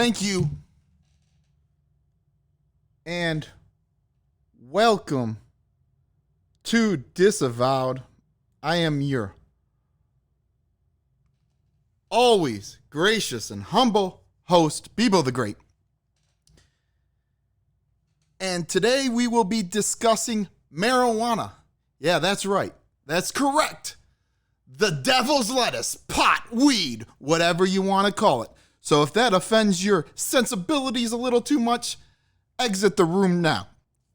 Thank you and welcome to Disavowed. I am your always gracious and humble host, Bebo the Great. And today we will be discussing marijuana. Yeah, that's right. That's correct. The devil's lettuce, pot, weed, whatever you want to call it. So if that offends your sensibilities a little too much, exit the room now.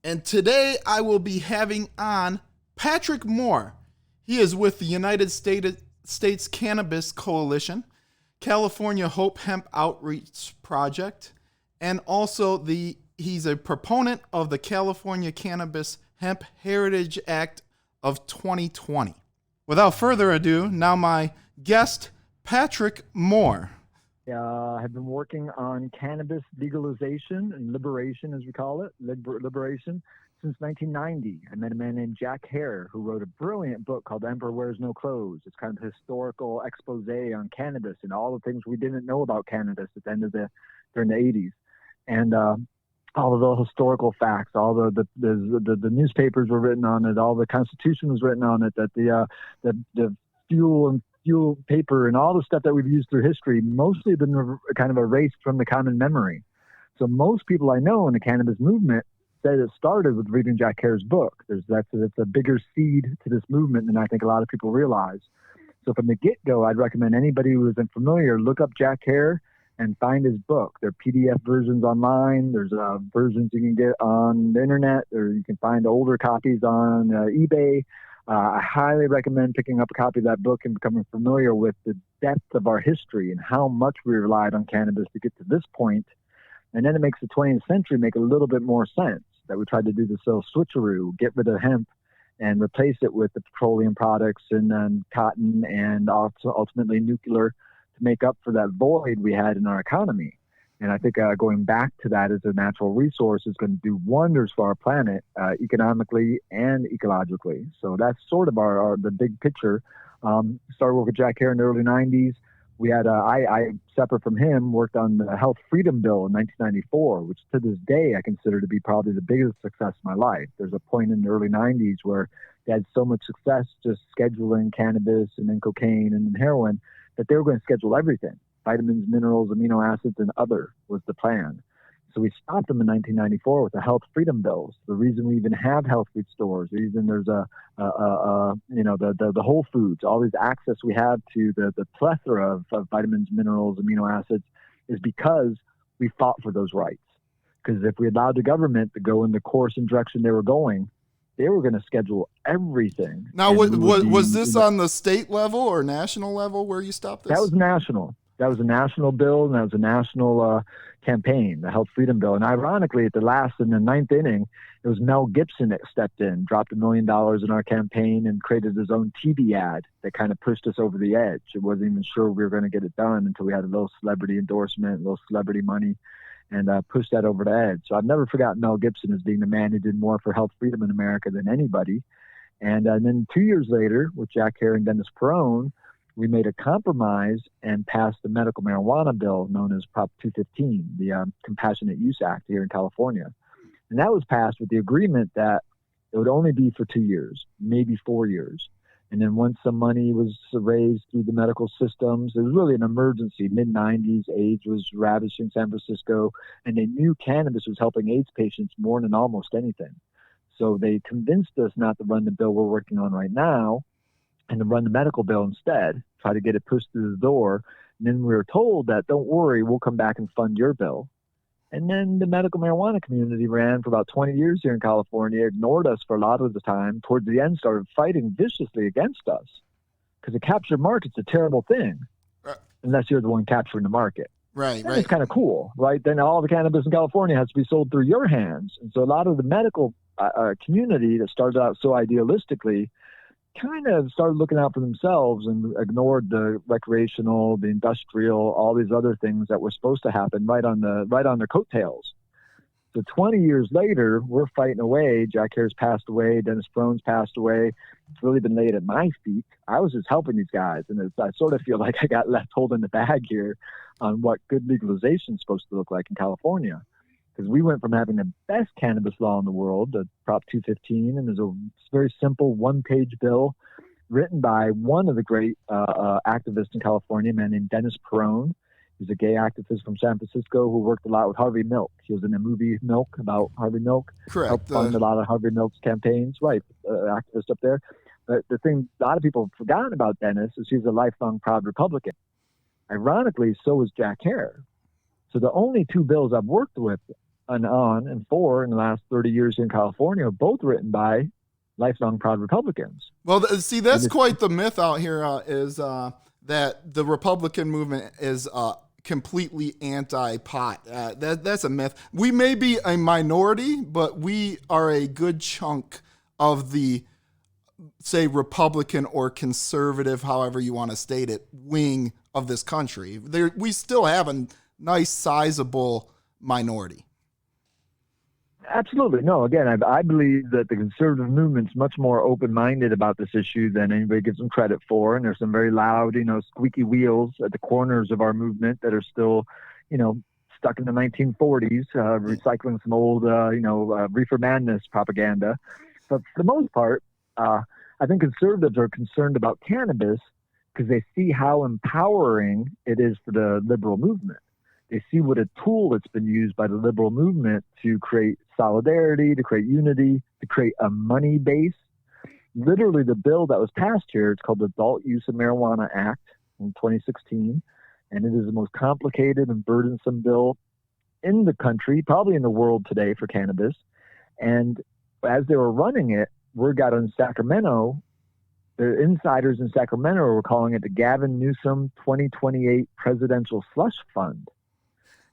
And today I will be having on Patrick Moore. He is with the United States Cannabis Coalition, California Hope Hemp Outreach Project, and also he's a proponent of the California Cannabis Hemp Heritage Act of 2020. Without further ado, now my guest, Patrick Moore. Have been working on cannabis legalization and liberation, as we call it, liberation, since 1990. I met a man named Jack Hare who wrote a brilliant book called The Emperor Wears No Clothes. It's kind of a historical expose on cannabis and all the things we didn't know about cannabis at the end of during the 80s. And all of the historical facts, all the newspapers were written on it, all the Constitution was written on it, that the fuel paper and all the stuff that we've used through history mostly been kind of erased from the common memory. So most people I know in the cannabis movement said it started with reading Jack Hare's book. That's a bigger seed to this movement than I think a lot of people realize. So from the get-go, I'd recommend anybody who isn't familiar, look up Jack Hare and find his book. There are PDF versions online. There's versions you can get on the internet, or you can find older copies on eBay. I highly recommend picking up a copy of that book and becoming familiar with the depth of our history and how much we relied on cannabis to get to this point. And then it makes the 20th century make a little bit more sense, that we tried to do this little switcheroo, get rid of hemp and replace it with the petroleum products and then cotton and also ultimately nuclear to make up for that void we had in our economy. And I think going back to that as a natural resource is going to do wonders for our planet, economically and ecologically. So that's sort of the big picture. Started working with Jack Hare in the early 90s. We had I separate from him, worked on the Health Freedom Bill in 1994, which to this day I consider to be probably the biggest success of my life. There's a point in the early 90s where they had so much success just scheduling cannabis and then cocaine and then heroin that they were going to schedule everything. Vitamins, minerals, amino acids, and other was the plan. So we stopped them in 1994 with the Health Freedom Bills. The reason we even have health food stores, the reason there's the Whole Foods, all these access we have to the plethora of vitamins, minerals, amino acids, is because we fought for those rights. Because if we allowed the government to go in the course and direction they were going, they were going to schedule everything. Now, was this on the state level or national level where you stopped this? That was national. That was a national bill, and that was a national campaign, the Health Freedom Bill. And ironically, in the ninth inning, it was Mel Gibson that stepped in, dropped $1 million in our campaign, and created his own TV ad that kind of pushed us over the edge. It wasn't even sure we were going to get it done until we had a little celebrity endorsement, a little celebrity money, and pushed that over the edge. So I've never forgotten Mel Gibson as being the man who did more for health freedom in America than anybody. And then 2 years later, with Jack Hare and Dennis Perone, we made a compromise and passed the medical marijuana bill known as Prop 215, the Compassionate Use Act here in California. And that was passed with the agreement that it would only be for 2 years, maybe 4 years. And then once some money was raised through the medical systems, it was really an emergency. Mid-90s, AIDS was ravaging San Francisco, and they knew cannabis was helping AIDS patients more than almost anything. So they convinced us not to run the bill we're working on right now, and to run the medical bill instead, try to get it pushed through the door. And then we were told that, don't worry, we'll come back and fund your bill. And then the medical marijuana community ran for about 20 years here in California, ignored us for a lot of the time, towards the end started fighting viciously against us. Because a captured market's a terrible thing, unless you're the one capturing the market. Right. It's kind of cool, right? Then all the cannabis in California has to be sold through your hands. And so a lot of the medical community that started out so idealistically kind of started looking out for themselves and ignored the recreational, the industrial, all these other things that were supposed to happen right on their coattails. So 20 years later, we're fighting away. Jack Hare's passed away. Dennis Peron's passed away. It's really been laid at my feet. I was just helping these guys. And I sort of feel like I got left holding the bag here on what good legalization is supposed to look like in California. Because we went from having the best cannabis law in the world, the Prop 215, and there's a very simple one-page bill written by one of the great activists in California, a man named Dennis Peron. He's a gay activist from San Francisco who worked a lot with Harvey Milk. He was in the movie Milk about Harvey Milk. Correct. Helped fund a lot of Harvey Milk's campaigns. Right, activist up there. But the thing a lot of people have forgotten about Dennis is he's a lifelong proud Republican. Ironically, so was Jack Hare. So the only two bills I've worked with on and for in the last 30 years in California are both written by lifelong proud Republicans. Well, see, that's quite the myth out here is that the Republican movement is completely anti-pot. That's a myth. We may be a minority, but we are a good chunk of the, say, Republican or conservative, however you want to state it, wing of this country. We still have a nice, sizable minority. Absolutely. No, again, I believe that the conservative movement's much more open-minded about this issue than anybody gives them credit for. And there's some very loud, squeaky wheels at the corners of our movement that are still, stuck in the 1940s, recycling some old, reefer madness propaganda. But for the most part, I think conservatives are concerned about cannabis because they see how empowering it is for the liberal movement. They see what a tool that's been used by the liberal movement to create solidarity, to create unity, to create a money base. Literally, the bill that was passed here, it's called the Adult Use of Marijuana Act in 2016, and it is the most complicated and burdensome bill in the country, probably in the world today for cannabis. And as they were running it, word got on Sacramento, the insiders in Sacramento were calling it the Gavin Newsom 2028 Presidential Slush Fund,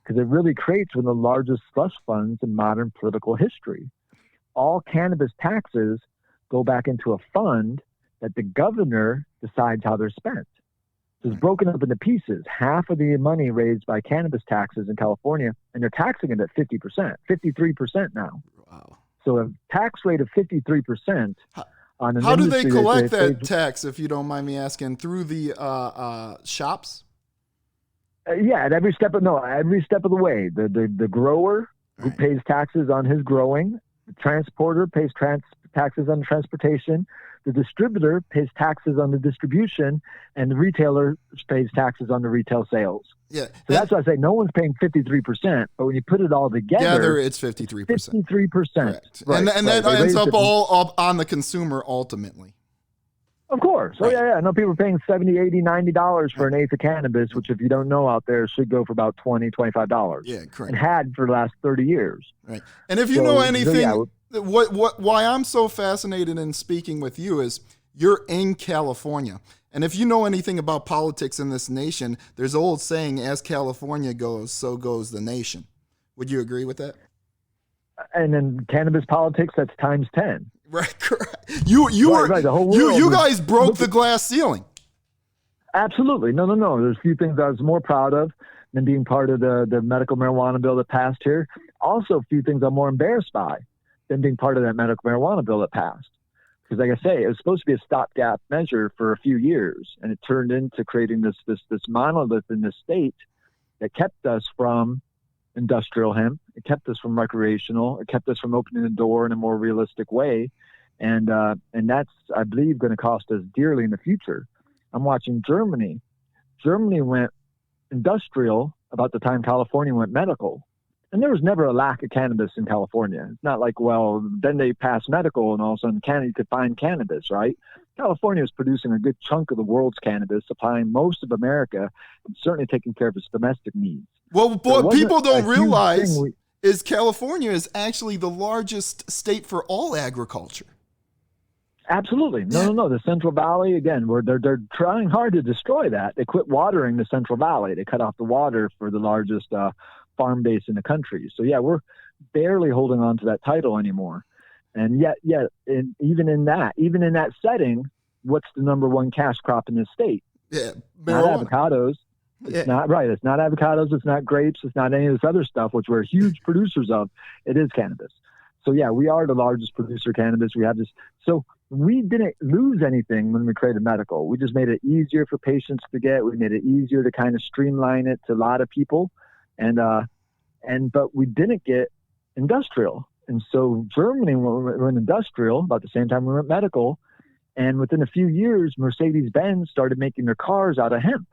because it really creates one of the largest slush funds in modern political history. All cannabis taxes go back into a fund that the governor decides how they're spent. So it's broken up into pieces. Half of the money raised by cannabis taxes in California, and they're taxing it at 50%, 53% now. Wow. So a tax rate of 53% on an How do they industry collect that tax, if you don't mind me asking, through the shops? Yeah, at every step of the way. The grower who pays taxes on his growing, the transporter pays taxes on transportation, the distributor pays taxes on the distribution, and the retailer pays taxes on the retail sales. Yeah, so that's why I say no one's paying 53%, but when you put it all together, it's 53%. 53%, right. And that ends up all up on the consumer ultimately. Of course. Oh, yeah. I know people are paying $70, $80, $90 for an eighth of cannabis, which, if you don't know out there, should go for about $20, $25. Yeah, correct. And had for the last 30 years. Right. And if you know anything, why I'm so fascinated in speaking with you is you're in California. And if you know anything about politics in this nation, there's an old saying, as California goes, so goes the nation. Would you agree with that? And in cannabis politics, that's times 10. Right, correct. You guys broke the glass ceiling. Absolutely. No. There's a few things I was more proud of than being part of the medical marijuana bill that passed here. Also, a few things I'm more embarrassed by than being part of that medical marijuana bill that passed. Because, like I say, it was supposed to be a stopgap measure for a few years, and it turned into creating this monolith in this state that kept us from industrial hemp. It kept us from recreational. It kept us from opening the door in a more realistic way. And that's, I believe, going to cost us dearly in the future. I'm watching Germany. Germany went industrial about the time California went medical. And there was never a lack of cannabis in California. It's not like, well, then they passed medical and all of a sudden Canada could find cannabis, right? California is producing a good chunk of the world's cannabis, supplying most of America, and certainly taking care of its domestic needs. Well, what people don't realize is California is actually the largest state for all agriculture. Absolutely. No. The Central Valley, again, they're trying hard to destroy that. They quit watering the Central Valley. They cut off the water for the largest farm base in the country. So, yeah, we're barely holding on to that title anymore. And yet, even in that setting, what's the number one cash crop in this state? Yeah, marijuana. Not avocados, It's not right. It's not avocados. It's not grapes. It's not any of this other stuff, which we're huge producers of. It is cannabis. So yeah, we are the largest producer of cannabis. We have this. So we didn't lose anything when we created medical. We just made it easier for patients to get. We made it easier to kind of streamline it to a lot of people. But we didn't get industrial. And so Germany went industrial about the same time we went medical. And within a few years, Mercedes-Benz started making their cars out of hemp.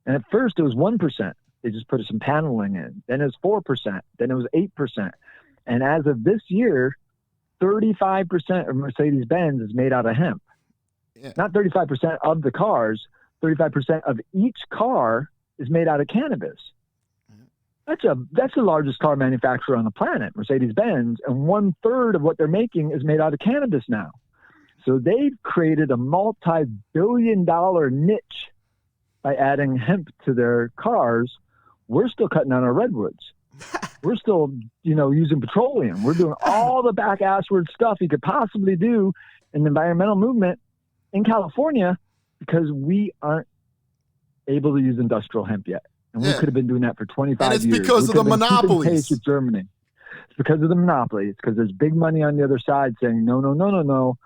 And at first it was 1%. They just put some paneling in. Then it was 4%. Then it was 8%. And as of this year, 35% of Mercedes-Benz is made out of hemp. Yeah. Not 35% of the cars, 35% of each car is made out of cannabis. That's the largest car manufacturer on the planet, Mercedes-Benz, and 1/3 of what they're making is made out of cannabis now. So they've created a multi-billion-dollar niche by adding hemp to their cars. We're still cutting down our redwoods. We're still, using petroleum. We're doing all the back-assward stuff you could possibly do in the environmental movement in California because we aren't able to use industrial hemp yet. And we could have been doing that for 25 years. And it's because of the monopolies. With Germany. It's because of the monopoly. It's because there's big money on the other side saying, no.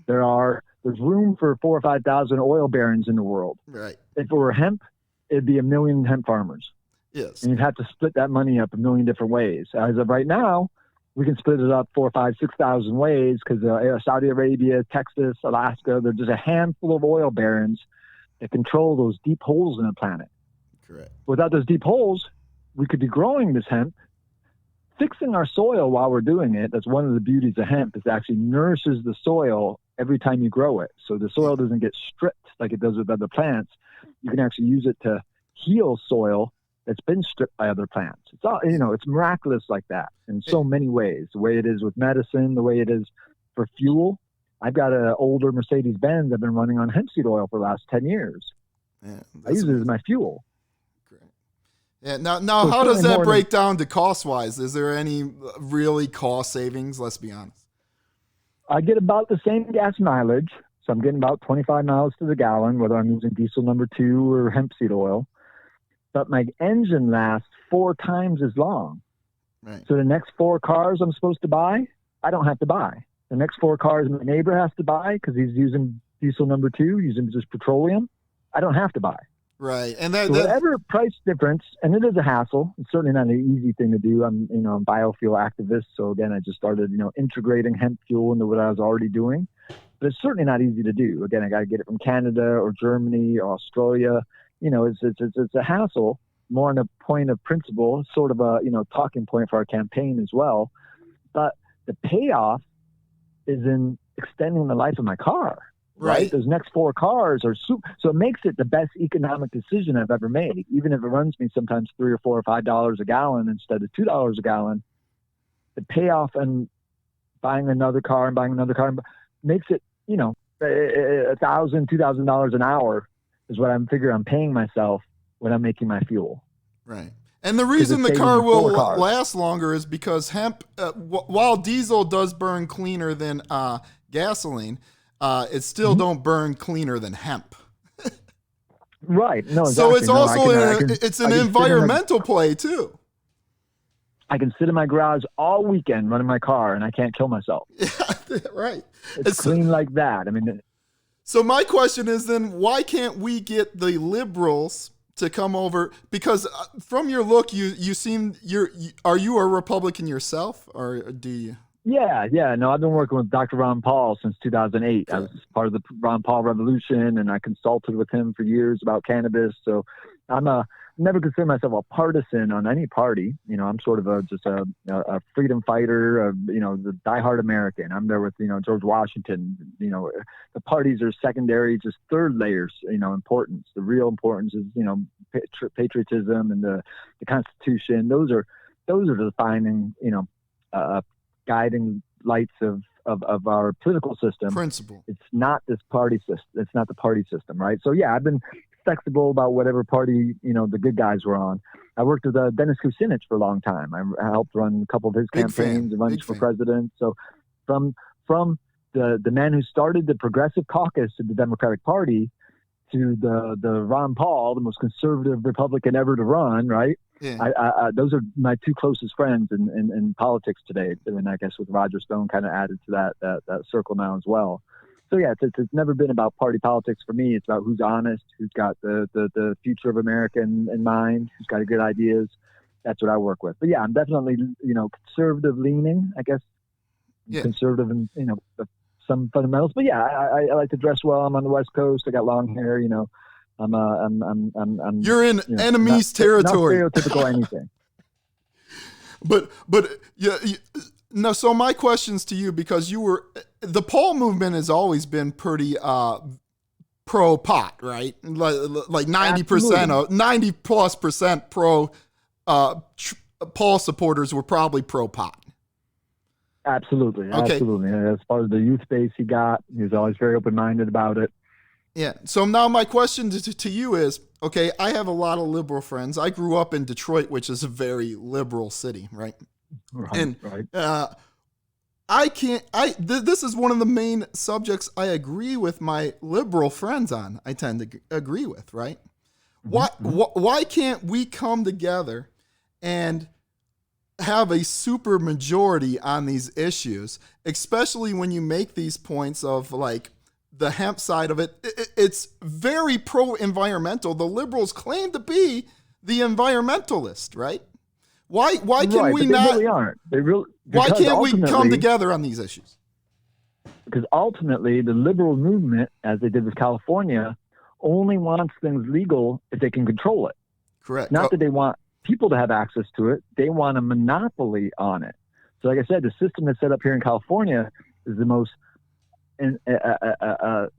There's room for 4,000 or 5,000 oil barons in the world. Right. If it were hemp, it'd be 1 million hemp farmers. Yes. And you'd have to split that money up 1 million different ways. As of right now, we can split it up 4,000, 5,000, 6,000 ways because Saudi Arabia, Texas, Alaska, they're just a handful of oil barons that control those deep holes in the planet. Correct. Without those deep holes, we could be growing this hemp, fixing our soil while we're doing it. That's one of the beauties of hemp is it actually nourishes the soil every time you grow it. So the soil doesn't get stripped like it does with other plants. You can actually use it to heal soil that's been stripped by other plants. It's all, it's miraculous like that in so many ways. The way it is with medicine, the way it is for fuel. I've got an older Mercedes-Benz I've been running on hemp seed oil for the last 10 years. Yeah, I use it as my fuel. Yeah. Now, so how does that break down to cost-wise? Is there any really cost savings? Let's be honest. I get about the same gas mileage, so I'm getting about 25 miles to the gallon, whether I'm using diesel number 2 or hemp seed oil. But my engine lasts 4 times as long. Right. So the next 4 cars I'm supposed to buy, I don't have to buy. The next 4 cars my neighbor has to buy because he's using diesel number 2, using just petroleum, I don't have to buy. Right. And so whatever price difference, and it is a hassle. It's certainly not an easy thing to do. I'm, a biofuel activist. So again, I just started, integrating hemp fuel into what I was already doing, but it's certainly not easy to do. Again, I got to get it from Canada or Germany or Australia. It's a hassle, more on a point of principle, sort of a, talking point for our campaign as well. But the payoff is in extending the life of my car. Right. Those next 4 cars are so it makes it the best economic decision I've ever made. Even if it runs me sometimes $3 or $4 or $5 a gallon instead of $2 a gallon, the payoff and buying another car makes it, $1,000, $2,000 an hour is what I'm figuring I'm paying myself when I'm making my fuel. Right. And the reason the car will last longer is because hemp, while diesel does burn cleaner than gasoline, it still don't burn cleaner than hemp. Right. No. Exactly. So it's also it's an environmental play too. I can sit in my garage all weekend running my car and I can't kill myself. Yeah, right. It's clean like that. I mean. So my question is then, why can't we get the liberals to come over? Because from your look, you seem are you a Republican yourself, or do you? Yeah. No, I've been working with Dr. Ron Paul since 2008. I was part of the Ron Paul revolution, and I consulted with him for years about cannabis. So I'm never consider myself a partisan on any party. I'm sort of just a freedom fighter, the diehard American. I'm there with, George Washington. The parties are secondary, just third layers, importance. The real importance is, patriotism and the Constitution. Those are the defining, guiding lights of our political system. Principle. It's not this party system. It's not the party system, right? So yeah, I've been flexible about whatever party, the good guys were on. I worked with Dennis Kucinich for a long time. I helped run a couple of his campaigns and runs for president. So from the man who started the Progressive Caucus of the Democratic Party to the Ron Paul, the most conservative Republican ever to run, right? Yeah. Those are my two closest friends in politics today, and I guess with Roger Stone kind of added to that circle now as well. So yeah, it's never been about party politics for me. It's about who's honest, who's got the future of America in mind, who's got good ideas. That's what I work with. But yeah, I'm definitely conservative leaning, I guess. Yeah. Conservative and some fundamentals. But yeah, I like to dress well. I'm on the West Coast. I got long hair. I'm You're in enemy's territory. Not stereotypical anything. But yeah. No, so my questions to you, because the Paul movement has always been pretty pro pot, right? Like 90%, 90+% pro Paul supporters were probably pro pot. Absolutely, okay. Absolutely. And as far as the youth base he was always very open-minded about it. Yeah. So now my question to you is, okay, I have a lot of liberal friends. I grew up in Detroit, which is a very liberal city, right? Right. This is one of the main subjects I agree with my liberal friends on. I tend to agree with, right? Why can't we come together and have a super majority on these issues, especially when you make these points of like the hemp side of it? It's very pro-environmental. The liberals claim to be the environmentalist, right? Why can we not? They really aren't. Why can't we come together on these issues? Because ultimately, the liberal movement, as they did with California, only wants things legal if they can control it. Correct. Not that they want people to have access to it. They want a monopoly on it. So like I said, the system that's set up here in California is the most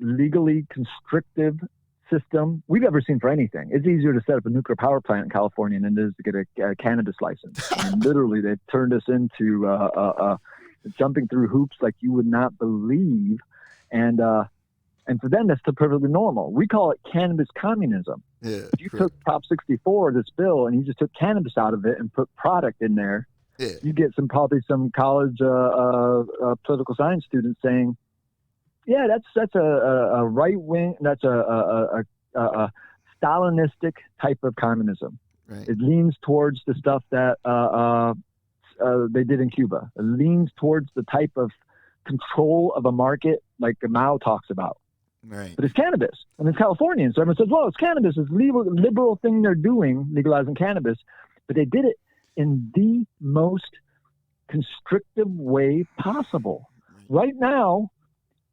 legally constrictive system we've ever seen for anything. It's easier to set up a nuclear power plant in California than it is to get a cannabis license. I mean, literally, they've turned us into jumping through hoops like you would not believe. And for them, that's perfectly normal. We call it cannabis communism. Yeah, if you took Prop 64, this bill, and you just took cannabis out of it and put product in there, you get probably some college political science students saying, yeah, that's a right wing, that's a Stalinistic type of communism. Right. It leans towards the stuff that they did in Cuba. It leans towards the type of control of a market like Mao talks about. Right. But it's cannabis, and it's Californian. So everyone says, well, it's cannabis. It's a liberal thing they're doing, legalizing cannabis. But they did it in the most constrictive way possible. Right now,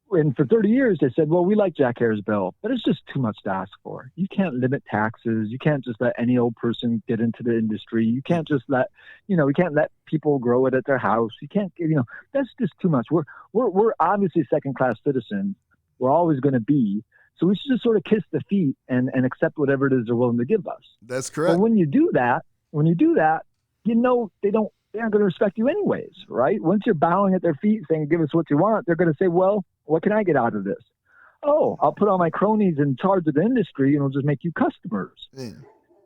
and for 30 years, they said, well, we like Jack Hare's bill, but it's just too much to ask for. You can't limit taxes. You can't just let any old person get into the industry. You can't just we can't let people grow it at their house. You can't, that's just too much. We're obviously second-class citizens. We're always going to be. So we should just sort of kiss the feet and accept whatever it is they're willing to give us. That's correct. But when you do that, they aren't going to respect you anyways, right? Once you're bowing at their feet saying, give us what you want, they're going to say, well, what can I get out of this? Oh, I'll put all my cronies in charge of the industry and we'll just make you customers. Yeah.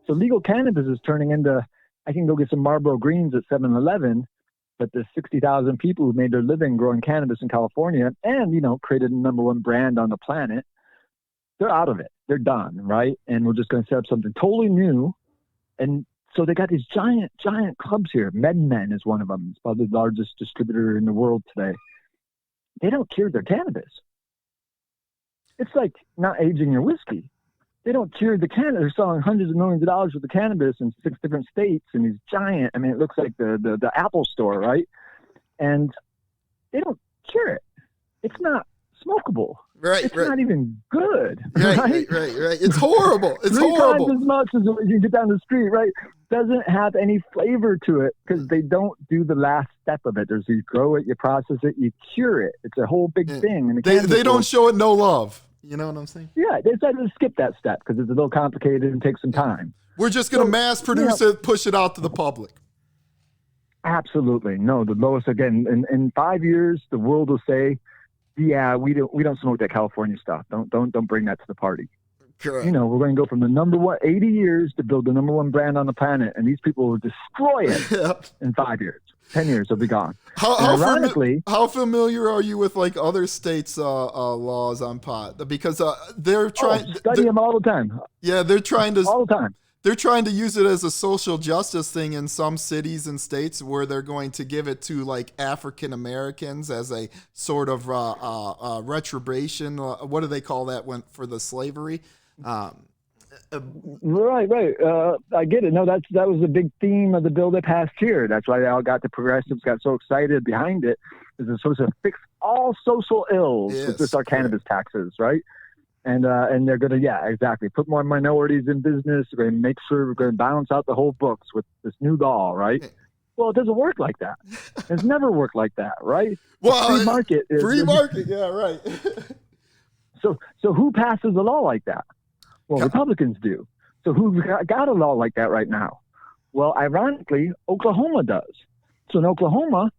So legal cannabis is turning into, I can go get some Marlboro Greens at 7-Eleven, but the 60,000 people who made their living growing cannabis in California and, created the number one brand on the planet, they're out of it. They're done, right? And we're just going to set up something totally new. And so they got these giant clubs here. MedMen is one of them. It's probably the largest distributor in the world today. They don't cure their cannabis. It's like not aging your whiskey. They don't cure the cannabis. They're selling hundreds of millions of dollars worth of cannabis in 6 different states and these giant, it looks like the Apple store, right? And they don't cure it. It's not smokable. Right, it's not even good. Right. It's horrible. It's horrible. 3 times as much as you get down the street, right? Doesn't have any flavor to it because they don't do the last step of it. There's you grow it, you process it, you cure it. It's a whole big thing. And they don't show it no love. You know what I'm saying? Yeah, they decided to skip that step because it's a little complicated and takes some time. We're just going to mass produce it, push it out to the public. Absolutely. No, the lowest, again, in 5 years, the world will say, yeah, we don't smoke that California stuff. Don't bring that to the party. Correct. We're going to go from the number one 80 years to build the number one brand on the planet, and these people will destroy it in 5 years. 10 years, it'll be gone. Ironically, how familiar are you with like other states' laws on pot? Because they're trying study them all the time. Yeah, they're trying to all the time. They're trying to use it as a social justice thing in some cities and states where they're going to give it to like African Americans as a sort of retribution. What do they call that for the slavery? Right. I get it. No, that was a big theme of the bill that passed here. That's why the progressives got so excited behind it. Is it's supposed to fix all social ills with just our cannabis taxes, right? And they're going to, exactly, put more minorities in business. We're going to make sure we're going to balance out the whole books with this new law, right? Well, it doesn't work like that. It's never worked like that, right? Well, free market, yeah, right. So who passes a law like that? Well, Republicans do. So who got a law like that right now? Well, ironically, Oklahoma does. So in Oklahoma,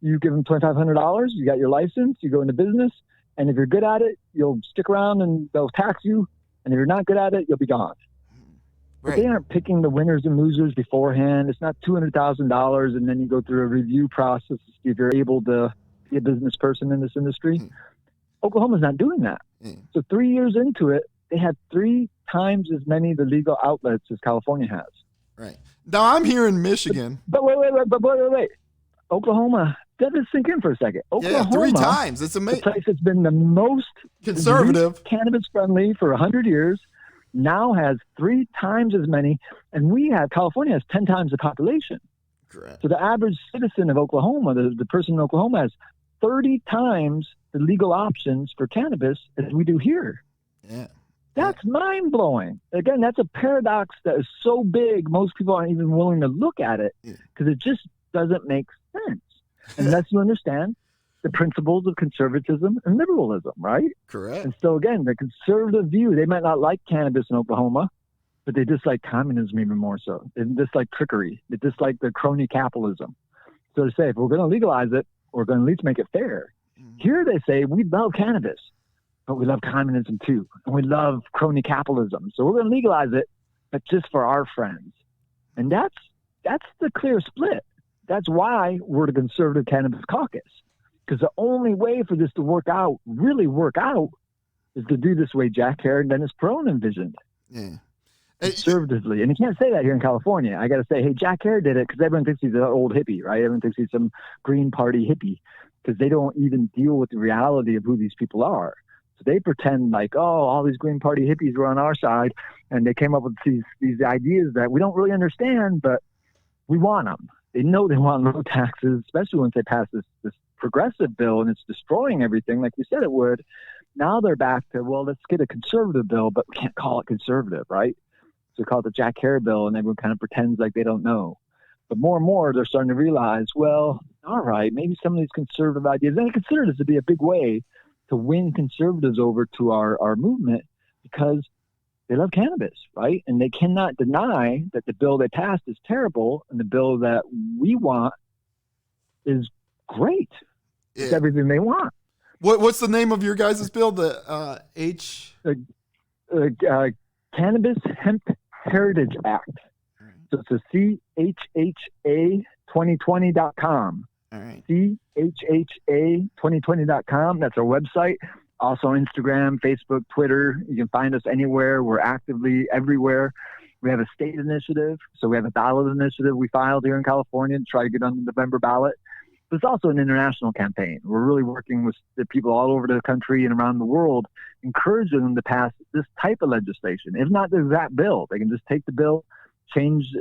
you give them $2,500, you got your license, you go into business, and if you're good at it, you'll stick around and they'll tax you. And if you're not good at it, you'll be gone. But they aren't picking the winners and losers beforehand. It's not $200,000 and then you go through a review process to see if you're able to be a business person in this industry. Oklahoma's not doing that. So 3 years into it, they had 3 times as many of the legal outlets as California has. Right. Now I'm here in Michigan. But wait. Oklahoma, let this sink in for a second. Oklahoma, 3 times. It's amazing. The place that's been the most conservative, cannabis friendly for 100 years, now has 3 times as many, and California has 10 times the population. Correct. So the average citizen of Oklahoma, the person in Oklahoma, has 30 times the legal options for cannabis as we do here. Yeah. That's mind-blowing. Again, that's a paradox that is so big, most people aren't even willing to look at it because it just doesn't make sense unless you understand the principles of conservatism and liberalism, right? Correct. And so, again, the conservative view, they might not like cannabis in Oklahoma, but they dislike communism even more so. They dislike trickery. They dislike the crony capitalism. So they say, if we're going to legalize it, we're going to at least make it fair. Here they say, we love cannabis, but we love communism too. And we love crony capitalism. So we're going to legalize it, but just for our friends. And that's the clear split. That's why we're the Conservative Cannabis Caucus. Because the only way for this to really work out, is to do this way Jack Hare and Dennis Perone envisioned. Yeah. Conservatively. And you can't say that here in California. I got to say, hey, Jack Hare did it because everyone thinks he's an old hippie, right? Everyone thinks he's some Green Party hippie because they don't even deal with the reality of who these people are. So they pretend like, all these Green Party hippies were on our side, and they came up with these ideas that we don't really understand, but we want them. They know they want low taxes, especially once they pass this progressive bill, and it's destroying everything like we said it would. Now they're back to, let's get a conservative bill, but we can't call it conservative, right? So we call it the Jack Hare bill, and everyone kind of pretends like they don't know. But more and more, they're starting to realize, all right, maybe some of these conservative ideas, and I consider this to be a big way to win conservatives over to our movement because they love cannabis, right? And they cannot deny that the bill they passed is terrible, and the bill that we want is great. Yeah. It's everything they want. What's the name of your guys' bill? The Cannabis Hemp Heritage Act. So it's a CHHA2020.com. All right. CHHA2020.com. That's our website. Also Instagram, Facebook, Twitter. You can find us anywhere. We're actively everywhere. We have a state initiative. So we have a ballot initiative we filed here in California to try to get on the November ballot. But it's also an international campaign. We're really working with the people all over the country and around the world, encouraging them to pass this type of legislation. If not the exact bill, they can just take the bill, change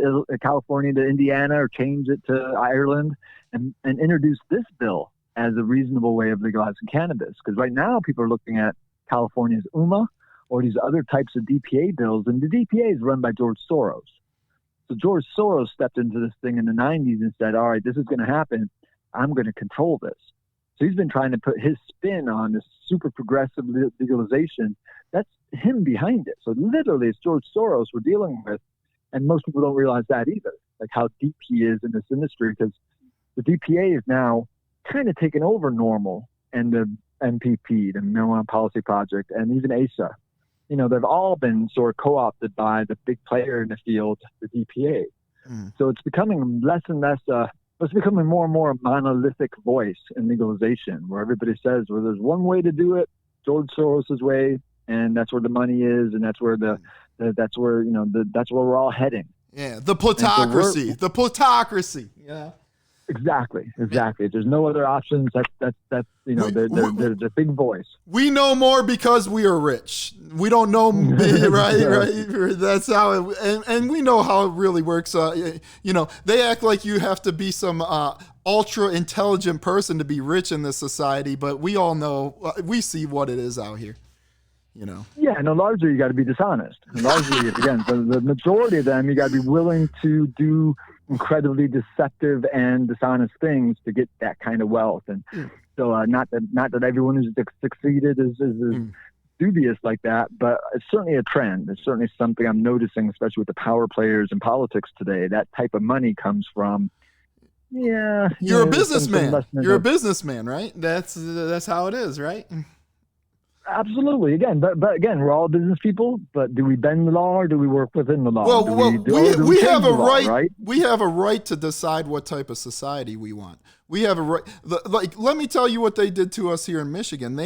California to Indiana or change it to Ireland and introduce this bill as a reasonable way of legalizing cannabis. Because right now people are looking at California's UMA or these other types of DPA bills. And the DPA is run by George Soros. So George Soros stepped into this thing in the 90s and said, all right, this is going to happen. I'm going to control this. So he's been trying to put his spin on this super progressive legalization. That's him behind it. So literally it's George Soros we're dealing with. And most people don't realize that either, like how deep he is in this industry, because the DPA is now kind of taken over NORML and the MPP, the Marijuana Policy Project, and even ASA. They've all been sort of co-opted by the big player in the field, the DPA. So it's becoming less and less But it's becoming more and more a monolithic voice in legalization, where everybody says, well, there's one way to do it, George Soros's way, and that's where the money is, and that's where that's where that's where we're all heading. Yeah, the plutocracy, the plutocracy. Yeah. Exactly. If there's no other options, that's the big voice. We know more because we are rich. We don't know, right? That's how it, and we know how it really works. They act like you have to be some ultra intelligent person to be rich in this society, but we all know, we see what it is out here. Yeah, no, largely you got to be dishonest. Largely, again, the majority of them, you got to be willing to do incredibly deceptive and dishonest things to get that kind of wealth. And so, not that everyone who's succeeded is dubious like that, but it's certainly a trend. It's certainly something I'm noticing, especially with the power players in politics today. That type of money comes from. Yeah, you're a businessman. You're a businessman, right? That's how it is, right? Absolutely. Again, but again, we're all business people. But do we bend the law or do we work within the law? We have a right. We have a right to decide what type of society we want. We have a right. Let me tell you what they did to us here in Michigan.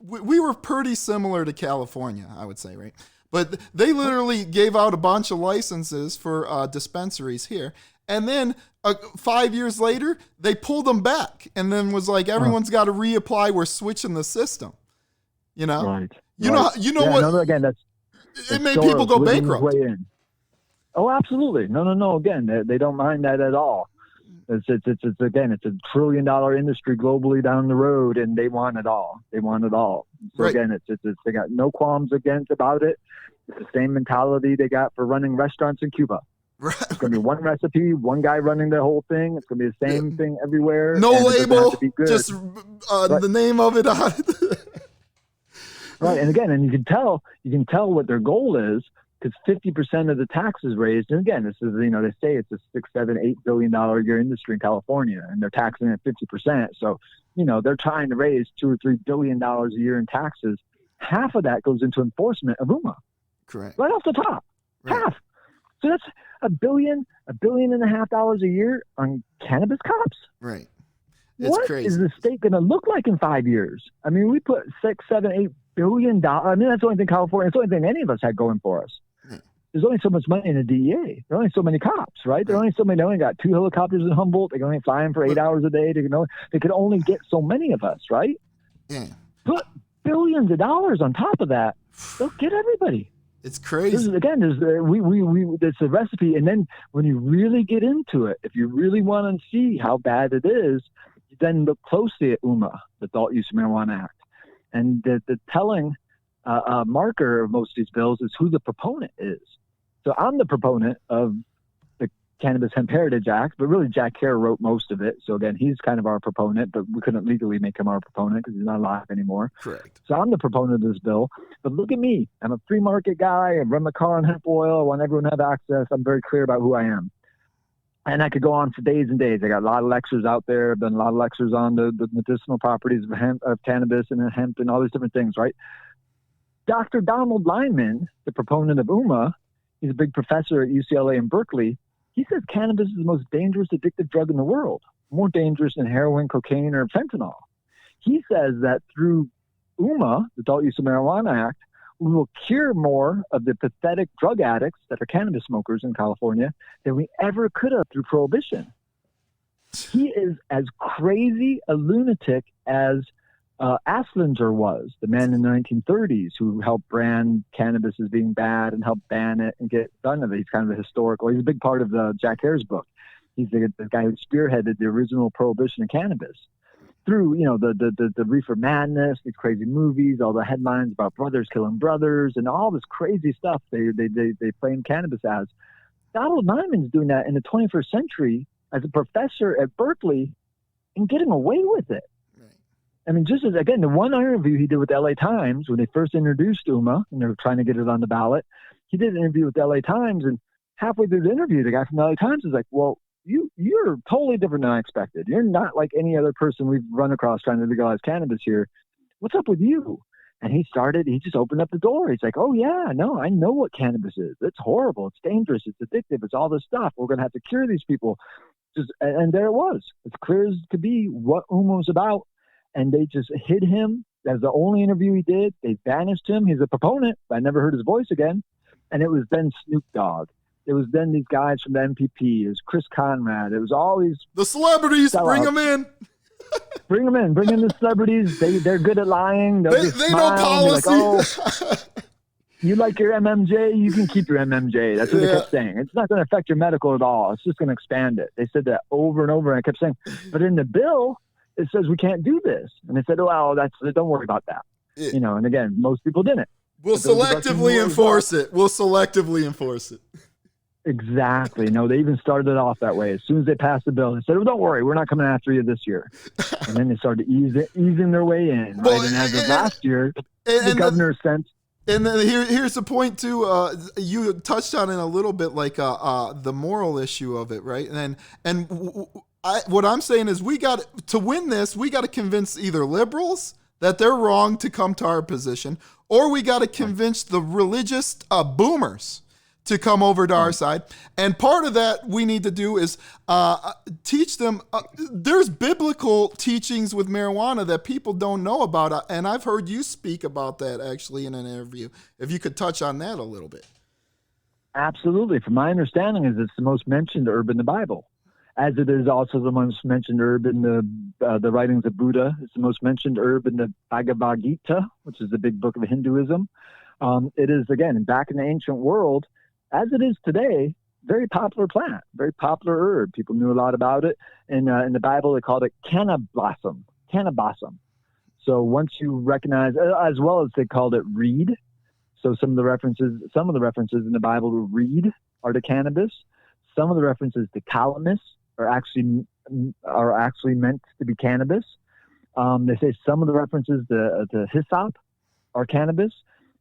We were pretty similar to California, I would say, right? But they literally gave out a bunch of licenses for dispensaries here, and then 5 years later, they pulled them back, and then was like, everyone's got to reapply. We're switching the system. Right. What? No, again, that's it made people go bankrupt. Oh, absolutely. No. Again, they don't mind that at all. It's a $1 trillion industry globally down the road, and they want it all. So right. Again, they got no qualms about it. It's the same mentality they got for running restaurants in Cuba. Right. It's going to be one recipe, one guy running the whole thing. It's going to be the same thing everywhere. No label, just the name of it on it. Right, and again, you can tell what their goal is, because 50% of the taxes raised, and again, this is, they say it's a $6, $7, $8 billion a year industry in California, and they're taxing it 50%. So, they're trying to raise $2 or $3 billion a year in taxes. Half of that goes into enforcement of UMA. Correct. Right off the top, right. Half. So that's $1.5 billion a year on cannabis cops. Right. What crazy. Is the state going to look like in 5 years? I mean, we put $6, $7, $8 billion. I mean, that's the only thing California. It's the only thing any of us had going for us. There's only so much money in the DEA. There are only so many cops, right? There are only so many. They only got 2 helicopters in Humboldt. They can only fly them for 8 hours a day. They could only get so many of us, right? Yeah. Put billions of dollars on top of that. They'll get everybody. It's crazy. There's a recipe, and then when you really get into it, if you really want to see how bad it is, you then look closely at UMA, the Adult Use of Marijuana Act, and the telling marker of most of these bills is who the proponent is. So I'm the proponent of the Cannabis Hemp Heritage Act, but really Jack Hare wrote most of it. So again, he's kind of our proponent, but we couldn't legally make him our proponent because he's not alive anymore. Correct. So I'm the proponent of this bill. But look at me. I'm a free market guy. I run my car on hemp oil. I want everyone to have access. I'm very clear about who I am. And I could go on for days and days. I got a lot of lectures out there. I've done a lot of lectures on the medicinal properties of cannabis and hemp and all these different things, right? Dr. Donald Lyman, the proponent of UMA, he's a big professor at UCLA and Berkeley. He says cannabis is the most dangerous addictive drug in the world, more dangerous than heroin, cocaine, or fentanyl. He says that through UMA, the Adult Use of Marijuana Act, we will cure more of the pathetic drug addicts that are cannabis smokers in California than we ever could have through prohibition. He is as crazy a lunatic as Aslinger was, the man in the 1930s who helped brand cannabis as being bad and helped ban it and get done with it. He's kind of a historical. He's a big part of Jack Hare's book. He's the guy who spearheaded the original prohibition of cannabis through, the Reefer Madness, these crazy movies, all the headlines about brothers killing brothers, and all this crazy stuff they frame cannabis as. Donald Nyman's doing that in the 21st century as a professor at Berkeley and getting away with it. I mean, just as, again, the one interview he did with the LA Times when they first introduced UMA and they were trying to get it on the ballot, he did an interview with the LA Times, and halfway through the interview, the guy from the LA Times was like, well, you're totally different than I expected. You're not like any other person we've run across trying to legalize cannabis here. What's up with you? And he just opened up the door. He's like, oh, yeah, no, I know what cannabis is. It's horrible. It's dangerous. It's addictive. It's all this stuff. We're going to have to cure these people. And there it was, as clear as could be what was about. And they just hid him. That was the only interview he did. They banished him. He's a proponent. I never heard his voice again. And it was then Snoop Dogg. It was then these guys from the MPP. It was Chris Conrad. It was all these the celebrities. sellouts. Bring them in. Bring them in. Bring in the celebrities. They're good at lying. They know policy. Like, you like your MMJ? You can keep your MMJ. That's what they kept saying. It's not going to affect your medical at all. It's just going to expand it. They said that over and over. And I kept saying, but in the bill, it says we can't do this. And they said, well, don't worry about that. You know, and again, most people didn't. We'll selectively enforce it. We'll selectively enforce it. Exactly. No, they even started it off that way. As soon as they passed the bill, they said, well, don't worry, we're not coming after you this year. And then they started easing their way in. Right? Well, and as of last year, the governor sent. And then here's the point too. You touched on it a little bit, like the moral issue of it, right? What I'm saying is, we got to win this. We got to convince either liberals that they're wrong to come to our position, or we got to convince the religious boomers to come over to our side. And part of that we need to do is teach them. There's biblical teachings with marijuana that people don't know about. And I've heard you speak about that actually in an interview. If you could touch on that a little bit. Absolutely. From my understanding is it's the most mentioned herb in the Bible, as it is also the most mentioned herb in the writings of Buddha. It's the most mentioned herb in the Bhagavad Gita, which is the big book of Hinduism. It is, again, back in the ancient world, as it is today, very popular plant, very popular herb. People knew a lot about it. In the Bible, they called it cannabasum. So once you recognize, as well as they called it reed. So some of the references in the Bible to reed are to cannabis. Some of the references to calamus are actually meant to be cannabis. They say some of the references to hyssop are cannabis,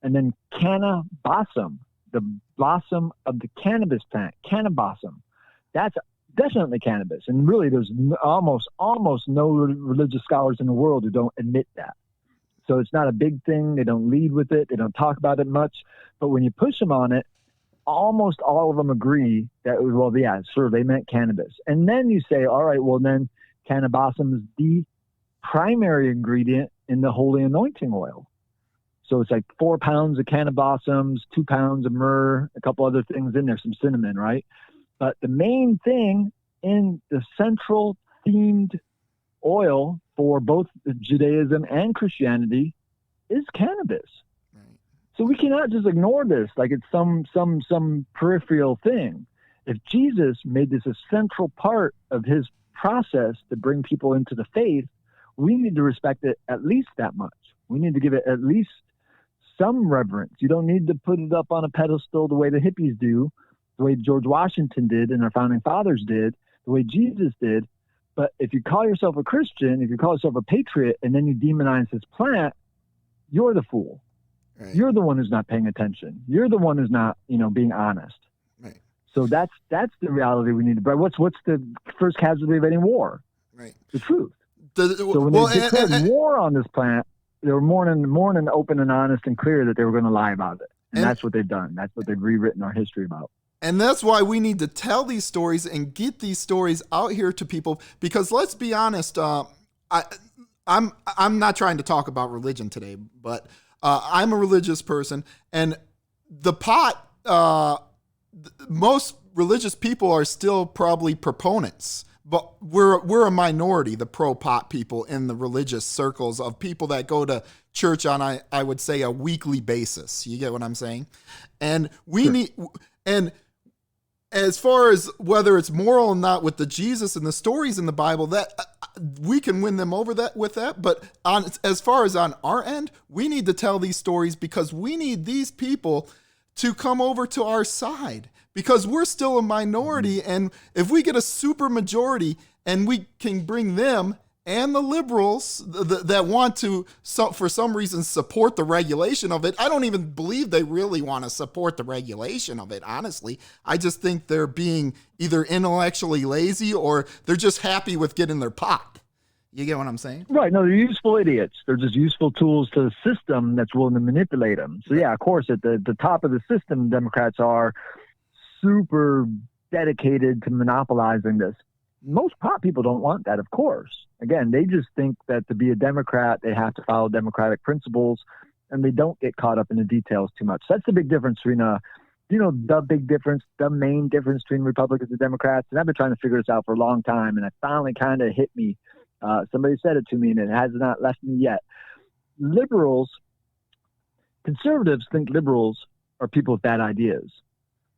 and then cannabasum, the blossom of the cannabis plant, cannabasum, that's definitely cannabis. And really, there's almost no religious scholars in the world who don't admit that. So it's not a big thing. They don't lead with it. They don't talk about it much. But when you push them on it, almost all of them agree that, well, yeah, sure, they meant cannabis. And then you say, all right, well, then cannabasum is the primary ingredient in the holy anointing oil. So it's like 4 pounds of cannabasums, 2 pounds of myrrh, a couple other things in there, some cinnamon, right? But the main thing in the central themed oil for both Judaism and Christianity is cannabis. Right. So we cannot just ignore this like it's some peripheral thing. If Jesus made this a central part of his process to bring people into the faith, we need to respect it at least that much. We need to give it at least some reverence. You don't need to put it up on a pedestal the way the hippies do, the way George Washington did and our founding fathers did, the way Jesus did. But if you call yourself a Christian, if you call yourself a patriot, and then you demonize this plant, you're the fool. Right. You're the one who's not paying attention. You're the one who's not, being honest. Right. So that's the reality we need to bring. What's the first casualty of any war? Right. The truth. So when they declared war on this plant, they were more than open and honest and clear that they were going to lie about it. And that's what they've done. That's what they've rewritten our history about. And that's why we need to tell these stories and get these stories out here to people. Because let's be honest, I'm not trying to talk about religion today, but I'm a religious person, and the pot. Most religious people are still probably proponents. But we're a minority, the pro-pot people in the religious circles of people that go to church on, I would say, a weekly basis. You get what I'm saying? And we need, and as far as whether it's moral or not with the Jesus and the stories in the Bible, that we can win them over that with that. But as far as on our end, we need to tell these stories because we need these people to come over to our side. Because we're still a minority, and if we get a super majority and we can bring them and the liberals that want to, for some reason, support the regulation of it, I don't even believe they really want to support the regulation of it, honestly. I just think they're being either intellectually lazy or they're just happy with getting their pot. You get what I'm saying? Right. No, they're useful idiots. They're just useful tools to the system that's willing to manipulate them. So, yeah, of course, at the top of the system, Democrats are super dedicated to monopolizing this. Most pot people don't want that, of course. Again, they just think that to be a Democrat, they have to follow democratic principles, and they don't get caught up in the details too much. That's the big difference between, the main difference between Republicans and Democrats. And I've been trying to figure this out for a long time, and it finally kind of hit me. Somebody said it to me, and it has not left me yet. Conservatives think liberals are people with bad ideas.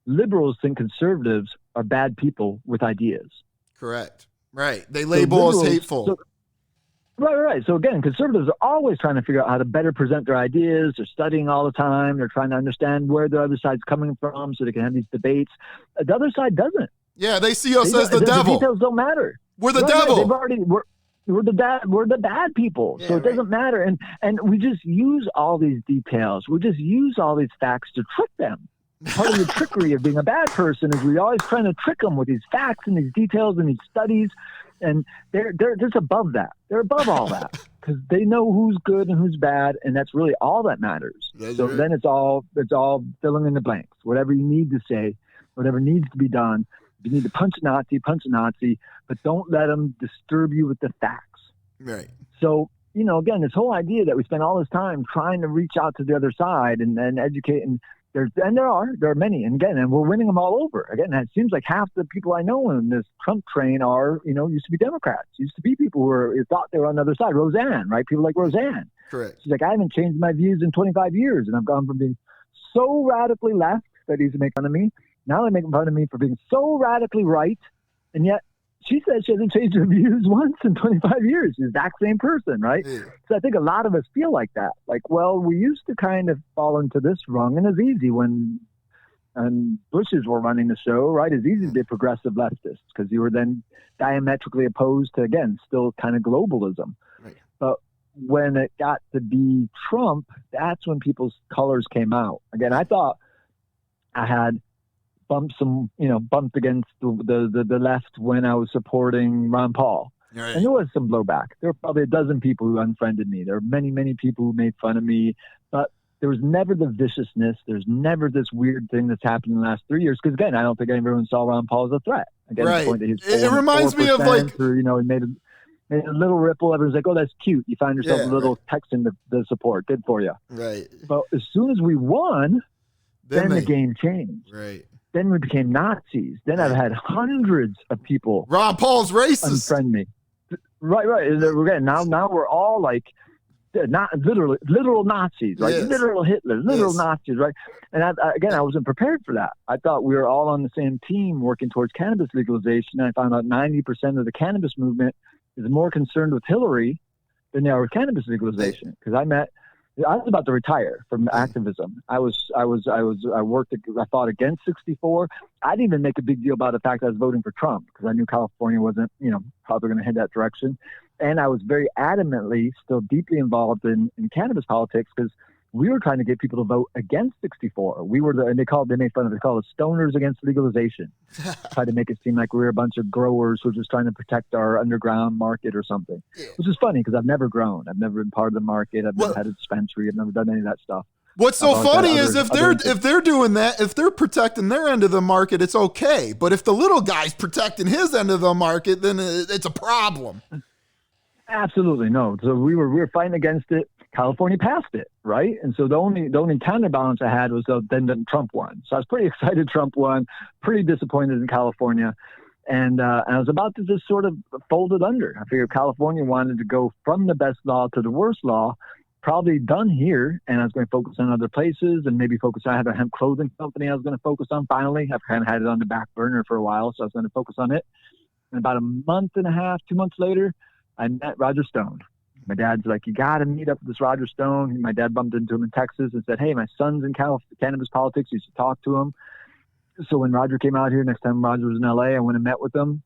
Liberals think conservatives are bad people with ideas. Correct. Right. They label us hateful. Right. So again, conservatives are always trying to figure out how to better present their ideas. They're studying all the time. They're trying to understand where the other side's coming from so they can have these debates. The other side doesn't. Yeah, they see us as the devil. The details don't matter. We're the devil. We're the bad people. Yeah, so it doesn't matter. And we just use all these details. We just use all these facts to trick them. Part of the trickery of being a bad person is we're always trying to trick them with these facts and these details and these studies. And they're just above that. They're above all that because they know who's good and who's bad, and that's really all that matters. So then it's all filling in the blanks. Whatever you need to say, whatever needs to be done. If you need to punch a Nazi, but don't let them disturb you with the facts. Right. So, again, this whole idea that we spend all this time trying to reach out to the other side and educate, and there are many, and we're winning them all over. Again, it seems like half the people I know in this Trump train are, used to be Democrats, used to be people who thought they were on the other side. Roseanne, right? People like Roseanne. Correct. She's like, I haven't changed my views in 25 years, and I've gone from being so radically left that he used to make fun of me. Now they make fun of me for being so radically right, and yet she says she hasn't changed her views once in 25 years. She's the exact same person, right? Yeah. So I think a lot of us feel like that. Like, well, we used to kind of fall into this rung, and it's easy when Bushes were running the show, right? It's easy to be a progressive leftist because you were then diametrically opposed to, again, still kind of globalism. Right. But when it got to be Trump, that's when people's colors came out. Again, I thought I had bumped against the left when I was supporting Ron Paul. Right. And there was some blowback. There were probably a dozen people who unfriended me. There were many, many people who made fun of me, but there was never the viciousness. There's never this weird thing that's happened in the last 3 years. Because again, I don't think everyone saw Ron Paul as a threat. Again, right. The point that he's it reminds me of like, or, he made a little ripple. Everyone's like, oh, that's cute. You find yourself a little text in the support. Good for you. Right. But as soon as we won, then the game changed. Right. Then we became Nazis. Then I've had hundreds of people. Ron Paul's racist. Unfriend me. Right. Again, now we're all like, not literal Nazis, right? Yes. Literal Hitler, literal Nazis, right? And I wasn't prepared for that. I thought we were all on the same team working towards cannabis legalization. And I found out 90% of the cannabis movement is more concerned with Hillary than they are with cannabis legalization. Because I was about to retire from activism. I fought against 64. I didn't even make a big deal about the fact that I was voting for Trump because I knew California wasn't, probably going to head that direction. And I was very adamantly still deeply involved in cannabis politics because we were trying to get people to vote against 64. We were and they made fun of it. They called us stoners against legalization. Tried to make it seem like we were a bunch of growers who were just trying to protect our underground market or something, which is funny because I've never grown. I've never been part of the market. I've never had a dispensary. I've never done any of that stuff. What's so funny is if they're doing that, if they're protecting their end of the market, it's okay. But if the little guy's protecting his end of the market, then it's a problem. Absolutely no. So we were fighting against it. California passed it, right? And so the only counterbalance I had was then Trump won. So I was pretty excited Trump won, pretty disappointed in California. And I was about to just sort of fold it under. I figured California wanted to go from the best law to the worst law, probably done here. And I was going to focus on other places and maybe focus. I had a hemp clothing company I was going to focus on finally. I've kind of had it on the back burner for a while, so I was going to focus on it. And about a month and a half, 2 months later, I met Roger Stone. My dad's like, you got to meet up with this Roger Stone. My dad bumped into him in Texas and said, hey, my son's in cannabis politics. You should talk to him. So when Roger came out here, next time Roger was in LA, I went and met with him.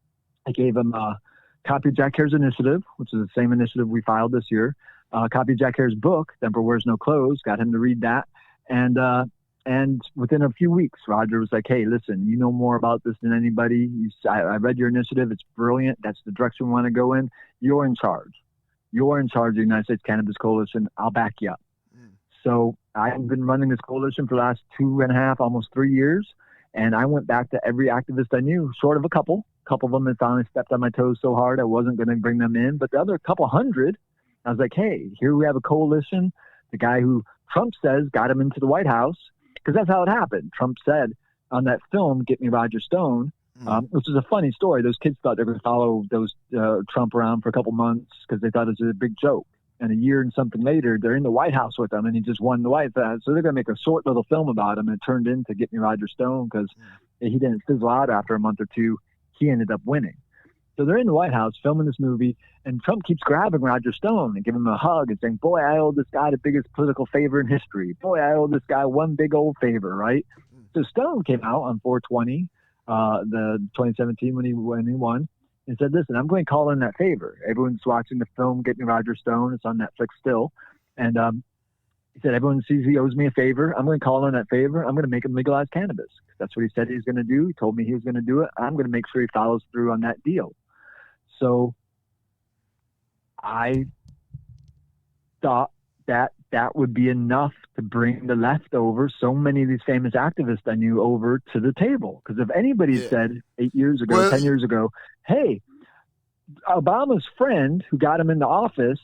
I gave him a copy of Jack Hare's initiative, which is the same initiative we filed this year. A copy of Jack Hare's book, The Emperor Wears No Clothes, got him to read that. And within a few weeks, Roger was like, hey, listen, you know more about this than anybody. I read your initiative. It's brilliant. That's the direction we want to go in. You're in charge. You're in charge of the United States Cannabis Coalition. I'll back you up. So I've been running this coalition for the last 2.5, almost 3 years. And I went back to every activist I knew, short of a couple couple of them had finally stepped on my toes so hard I wasn't going to bring them in. But the other couple hundred, I was like, hey, here we have a coalition. The guy who Trump says got him into the White House, because that's how it happened. Trump said on that film, Get Me Roger Stone, which is a funny story. Those kids thought they were going to follow Trump around for a couple months because they thought it was a big joke. And a year and something later, they're in the White House with him, and he just won the White House. So they're going to make a short little film about him, and it turned into Get Me Roger Stone because he didn't fizzle out after a month or two. He ended up winning. So they're in the White House filming this movie, and Trump keeps grabbing Roger Stone and giving him a hug and saying, boy, I owe this guy the biggest political favor in history. Boy, I owe this guy one big old favor, right? So Stone came out on 4/20, the 2017 when he won, and said, listen, I'm going to call in that favor. Everyone's watching the film Get Me Roger Stone. It's on Netflix still. And he said, everyone sees he owes me a favor. I'm going to call in that favor. I'm going to make him legalize cannabis. That's what he said he was going to do. He told me he was going to do it. I'm going to make sure he follows through on that deal. So I thought that would be enough to bring the leftovers, so many of these famous activists I knew, over to the table. Because if anybody said 8 years ago, 10 years ago, hey, Obama's friend who got him into office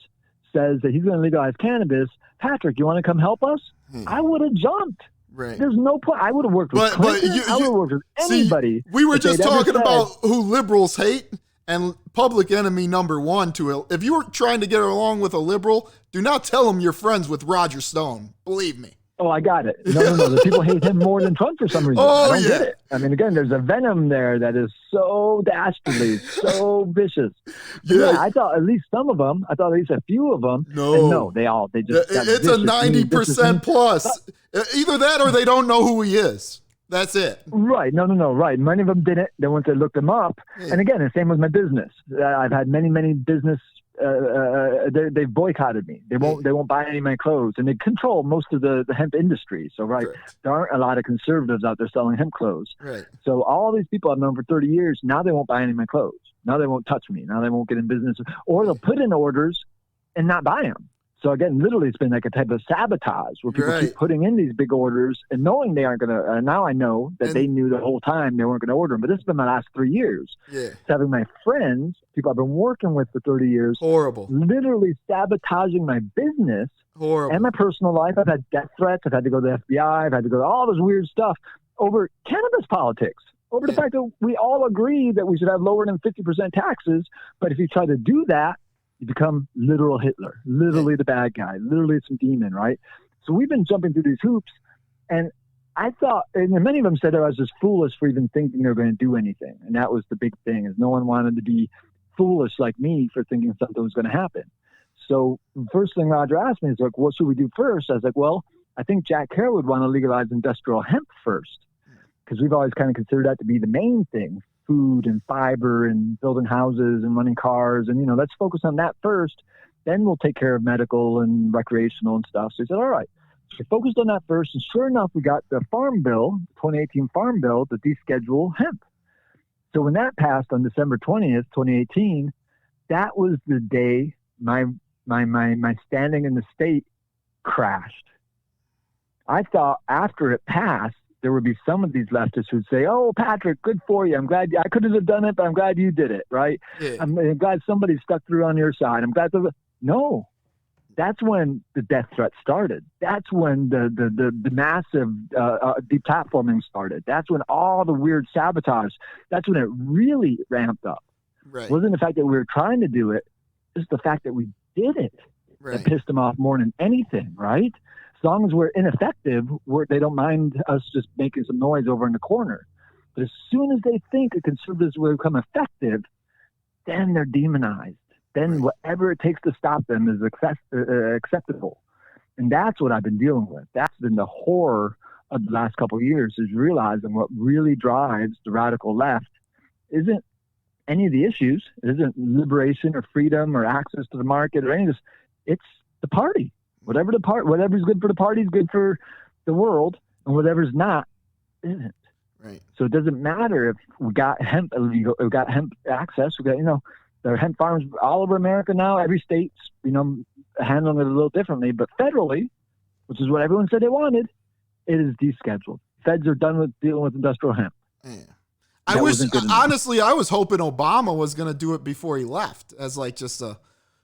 says that he's going to legalize cannabis, Patrick, you want to come help us? I would have jumped. Right. There's no point. I would have worked with Clinton. I would have worked with anybody. We were just talking about who liberals hate. And public enemy number one if you were trying to get along with a liberal, do not tell him you're friends with Roger Stone. Believe me. Oh, I got it. No. The people hate him more than Trump for some reason. I don't get it. I mean, again, there's a venom there that is so dastardly, so vicious. Yeah, I thought at least some of them. I thought at least a few of them. No, they just. It's a 90% plus. Either that or they don't know who he is. That's it. Right. No. Right. Many of them didn't. Then once I looked them up, and again, the same with my business. I've had many business. They've boycotted me. They won't buy any of my clothes, and they control most of the hemp industry. So there aren't a lot of conservatives out there selling hemp clothes. Right. So all these people I've known for 30 years now they won't buy any of my clothes. Now they won't touch me. Now they won't get in business, or they'll put in orders and not buy them. So again, literally, it's been like a type of sabotage where people keep putting in these big orders and knowing they aren't going to. Now I know that they knew the whole time they weren't going to order them. But this has been my last 3 years. Yeah, having my friends, people I've been working with for 30 years, literally sabotaging my business and my personal life. I've had death threats. I've had to go to the FBI. I've had to go to all this weird stuff over cannabis politics. Over the fact that we all agree that we should have lower than 50% taxes, but if you try to do that, you become literal Hitler, literally the bad guy, literally some demon, right? So we've been jumping through these hoops, and I thought, and many of them said I was just foolish for even thinking they were going to do anything, and that was the big thing, is no one wanted to be foolish like me for thinking something was going to happen. So the first thing Roger asked me is like, what should we do first? I was like, well, I think Jack Hare would want to legalize industrial hemp first, because we've always kind of considered that to be the main thing. Food and fiber and building houses and running cars. And, let's focus on that first. Then we'll take care of medical and recreational and stuff. So he said, all right. So we focused on that first. And sure enough, we got the Farm Bill, 2018 Farm Bill, to deschedule hemp. So when that passed on December 20th, 2018, that was the day my standing in the state crashed. I thought after it passed, there would be some of these leftists who'd say, oh, Patrick, good for you. I'm glad I couldn't have done it, but I'm glad you did it, right? Yeah. I'm glad somebody stuck through on your side. I'm glad. No, that's when the death threat started. That's when the massive deplatforming started. That's when all the weird sabotage, that's when it really ramped up. Right. It wasn't the fact that we were trying to do it, it's the fact that we did it that pissed them off more than anything, right? As long as we're ineffective, they don't mind us just making some noise over in the corner. But as soon as they think the conservatives will become effective, then they're demonized. Then whatever it takes to stop them is acceptable. And that's what I've been dealing with. That's been the horror of the last couple of years, is realizing what really drives the radical left isn't any of the issues. It isn't liberation or freedom or access to the market or any of this. It's the party. Whatever's good for the party is good for the world, and whatever's not isn't. Right. So it doesn't matter if we got hemp illegal, we got hemp access, we got there are hemp farms all over America now. Every state's handling it a little differently, but federally, which is what everyone said they wanted, it is descheduled. Feds are done with dealing with industrial hemp. Yeah. I wish, honestly, I was hoping Obama was going to do it before he left as like just a,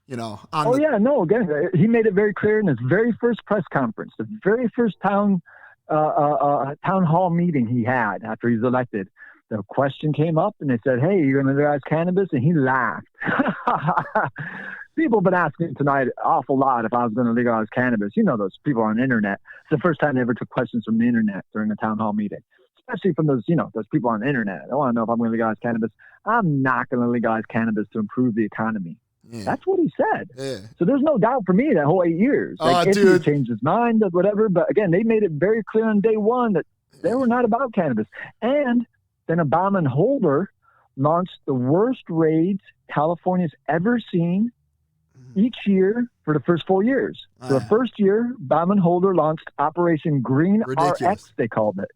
again, he made it very clear in his very first press conference, the very first town hall meeting he had after he was elected. The question came up and they said, "Hey, you're going to legalize cannabis?" And he laughed. People have been asking tonight an awful lot if I was going to legalize cannabis. You know, those people on the internet. It's the first time they ever took questions from the internet during a town hall meeting, especially from those people on the internet. I want to know if I'm going to legalize cannabis. I'm not going to legalize cannabis to improve the economy. Yeah. That's what he said. Yeah. So there's no doubt for me that whole 8 years. If he changed his mind or whatever. But again, they made it very clear on day one that they were not about cannabis. And then Obama and Holder launched the worst raids California's ever seen each year for the first 4 years. So the first year, Obama and Holder launched Operation Green RX, they called it.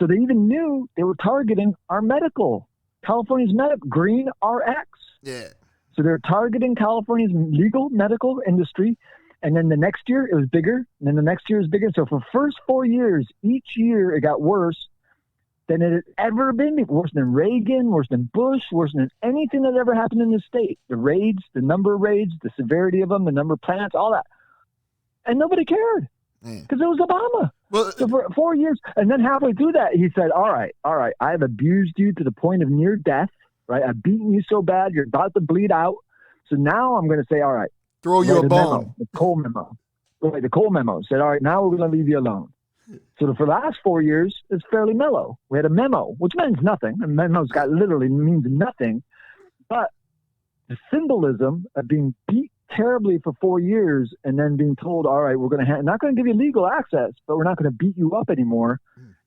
So they even knew they were targeting our California's Green RX. Yeah. So they're targeting California's legal medical industry. And then the next year it was bigger. And then the next year is bigger. So for the first 4 years, each year it got worse than it had ever been. Worse than Reagan, worse than Bush, worse than anything that ever happened in the state. The raids, the number of raids, the severity of them, the number of plants, all that. And nobody cared because it was Obama. Well, so for 4 years, and then halfway through that, he said, all right, I have abused you to the point of near death, right? I've beaten you so bad, you're about to bleed out. So now I'm going to say, all right. Throw you a bone. The Cole memo. Right, the Cole memo said, all right, now we're going to leave you alone. So for the last 4 years, it's fairly mellow. We had a memo, which means nothing. A memo's literally means nothing. But the symbolism of being beat terribly for 4 years and then being told, all right, we're going to not going to give you legal access, but we're not going to beat you up anymore.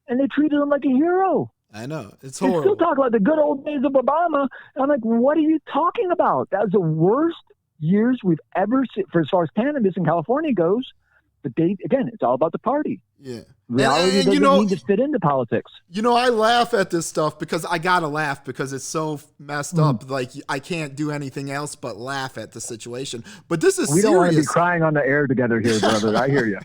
And they treated him like a hero. I know. It's horrible. They still talk about the good old days of Obama. And I'm like, what are you talking about? That was the worst years we've ever seen for as far as cannabis in California goes. But again, it's all about the party. Yeah. Reality doesn't need to fit into politics. I laugh at this stuff because I got to laugh because it's so messed up. Like, I can't do anything else but laugh at the situation. But this is serious. We don't want to be crying on the air together here, brother. I hear you.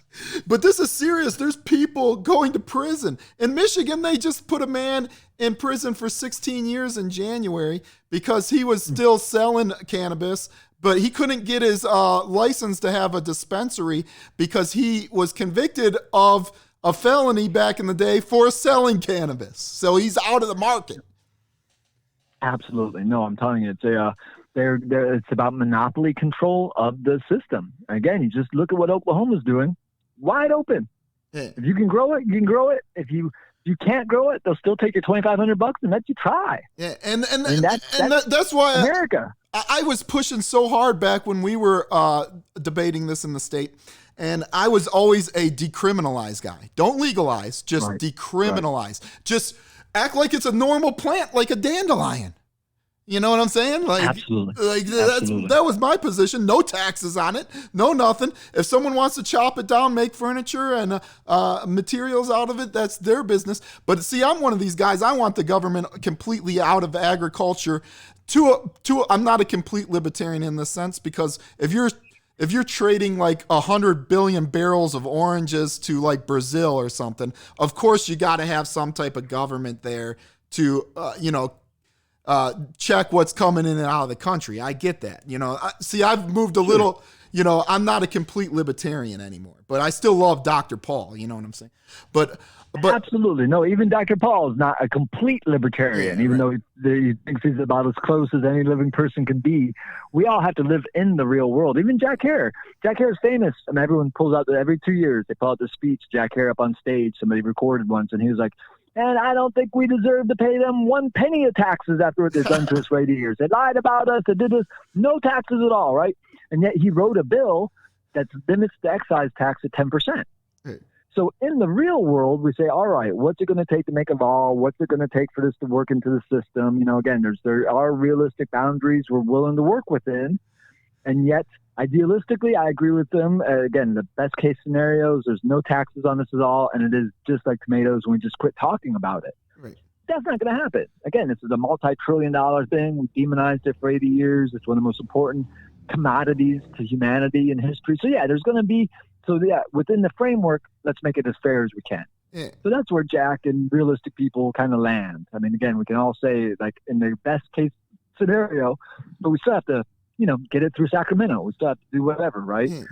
But this is serious. There's people going to prison. In Michigan, they just put a man in prison for 16 years in January because he was still selling cannabis. But he couldn't get his license to have a dispensary because he was convicted of a felony back in the day for selling cannabis. So he's out of the market. Absolutely. No, I'm telling you, it's about monopoly control of the system. Again, you just look at what Oklahoma's doing. Wide open. Yeah. If you can grow it, you can grow it. If you can't grow it, they'll still take your $2,500 and let you try. Yeah, and that's why America. I was pushing so hard back when we were debating this in the state, and I was always a decriminalize guy. Don't legalize, just decriminalize. Right. Just act like it's a normal plant, like a dandelion. You know what I'm saying? Like, absolutely. That was my position. No taxes on it. No nothing. If someone wants to chop it down, make furniture and materials out of it, that's their business. But see, I'm one of these guys. I want the government completely out of agriculture. I'm not a complete libertarian in this sense because if you're trading like 100 billion barrels of oranges to like Brazil or something, of course you got to have some type of government there to check what's coming in and out of the country. I get that. I've moved a little. I'm not a complete libertarian anymore, but I still love Dr. Paul. You know what I'm saying? But absolutely. No, even Dr. Paul is not a complete libertarian, even though he thinks he's about as close as any living person can be. We all have to live in the real world. Even Jack Hare. Jack Hare is famous. I mean, everyone pulls out every 2 years. They pull out the speech. Jack Hare up on stage. Somebody recorded once, and he was like, and I don't think we deserve to pay them 1 penny of taxes after what they've done to us for 80 years. They lied about us. They did this. No taxes at all, right? And yet he wrote a bill that limits the excise tax at 10%. So in the real world, we say, all right, what's it going to take to make a law? What's it going to take for this to work into the system? Again, there are realistic boundaries we're willing to work within. And yet, idealistically, I agree with them. Again, the best case scenarios, there's no taxes on this at all. And it is just like tomatoes when we just quit talking about it. Right. That's not going to happen. Again, this is a multi-trillion-dollar thing. We demonized it for 80 years. It's one of the most important commodities to humanity in history. So, yeah, there's going to be... So, yeah, within the framework, let's make it as fair as we can. Yeah. So that's where Jack and realistic people kind of land. I mean, again, we can all say, like, in the best case scenario, but we still have to, get it through Sacramento. We still have to do whatever, right? Yeah.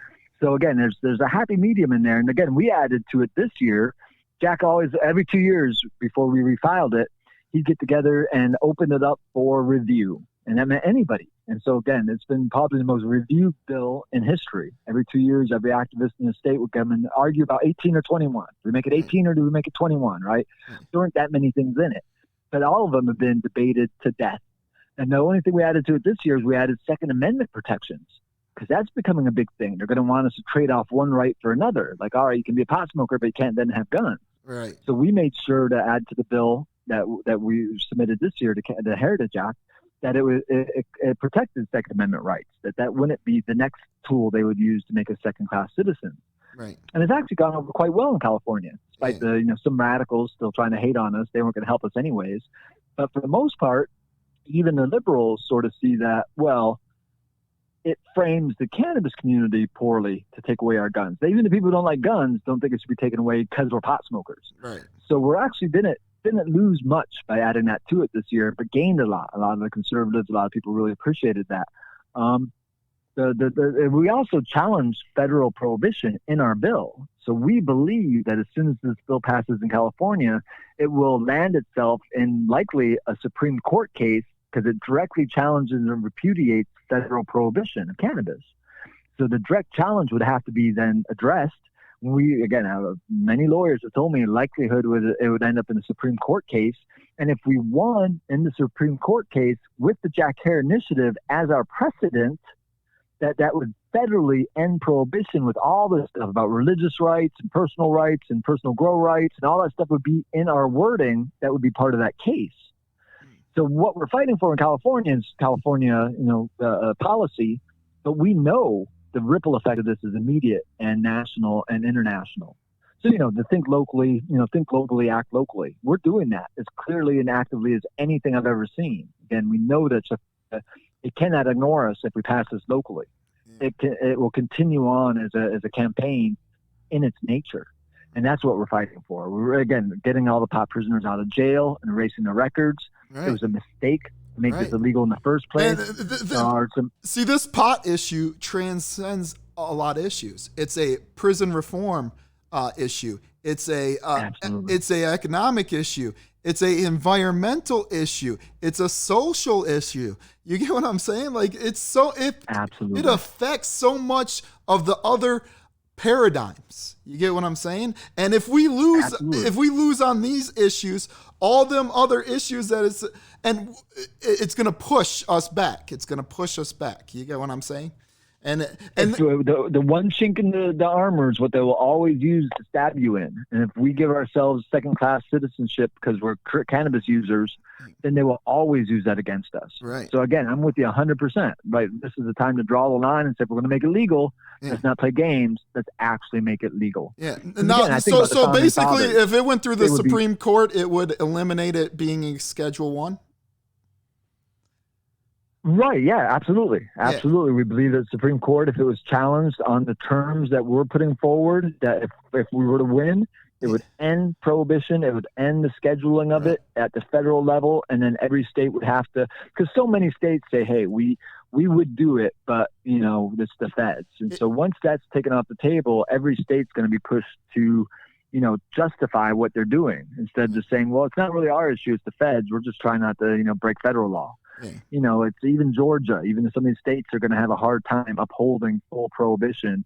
So again, there's a happy medium in there. And again, we added to it this year. Jack always, every 2 years before we refiled it, he'd get together and open it up for review. And that meant anybody. And so again, it's been probably the most reviewed bill in history. Every 2 years, every activist in the state would come and argue about 18 or 21. Do we make it 18 or do we make it 21, right? There weren't that many things in it. But all of them have been debated to death. And the only thing we added to it this year is we added Second Amendment protections, because that's becoming a big thing. They're going to want us to trade off one right for another. Like, all right, you can be a pot smoker, but you can't then have guns. Right. So we made sure to add to the bill that we submitted this year to the Heritage Act that it protected Second Amendment rights, that wouldn't be the next tool they would use to make a second-class citizen. Right. And it's actually gone over quite well in California, despite some radicals still trying to hate on us. They weren't going to help us anyways. But for the most part, even the liberals sort of see that, well, it frames the cannabis community poorly to take away our guns. Even the people who don't like guns don't think it should be taken away because we're pot smokers. Right. So we're actually didn't lose much by adding that to it this year, but gained a lot. A lot of the conservatives, a lot of people really appreciated that. We also challenged federal prohibition in our bill. So we believe that as soon as this bill passes in California, it will land itself in likely a Supreme Court case, because it directly challenges and repudiates federal prohibition of cannabis. So the direct challenge would have to be then addressed. We, again, have many lawyers have told me likelihood it would end up in a Supreme Court case. And if we won in the Supreme Court case with the Jack Hare initiative as our precedent, that would federally end prohibition with all this stuff about religious rights and personal grow rights, and all that stuff would be in our wording that would be part of that case. So what we're fighting for in California is California, policy, but we know the ripple effect of this is immediate and national and international. So, to think locally, act locally. We're doing that as clearly and actively as anything I've ever seen. Again, we know that it cannot ignore us if we pass this locally. It will continue on as a campaign in its nature. And that's what we're fighting for. We're, again, getting all the pot prisoners out of jail and erasing the records. Right. It was a mistake to make this illegal in the first place. See, this pot issue transcends a lot of issues. It's a prison reform issue. It's a economic issue. It's a environmental issue. It's a social issue. You get what I'm saying? Like, it affects so much of the other paradigms. You get what I'm saying? And if we lose on these issues, all them other issues it's going to push us back. It's going to push us back. You get what I'm saying? And the one chink in the armor is what they will always use to stab you in. And if we give ourselves second-class citizenship because we're cannabis users, then they will always use that against us. Right. So again, I'm with you 100%. Right. This is the time to draw the line and say, if we're going to make it legal, let's not play games. Let's actually make it legal. Yeah. So basically, if it went through the Supreme Court, it would eliminate it being a Schedule 1? Right. Yeah, absolutely. Absolutely. Yeah. We believe that the Supreme Court, if it was challenged on the terms that we're putting forward, that if we were to win, it would end prohibition. It would end the scheduling of it at the federal level. And then every state would have to, because so many states say, hey, we would do it, but, it's the feds. And so once that's taken off the table, every state's going to be pushed to, justify what they're doing instead of just saying, well, it's not really our issue. It's the feds. We're just trying not to, break federal law. Yeah. It's even Georgia, even some of these states are going to have a hard time upholding full prohibition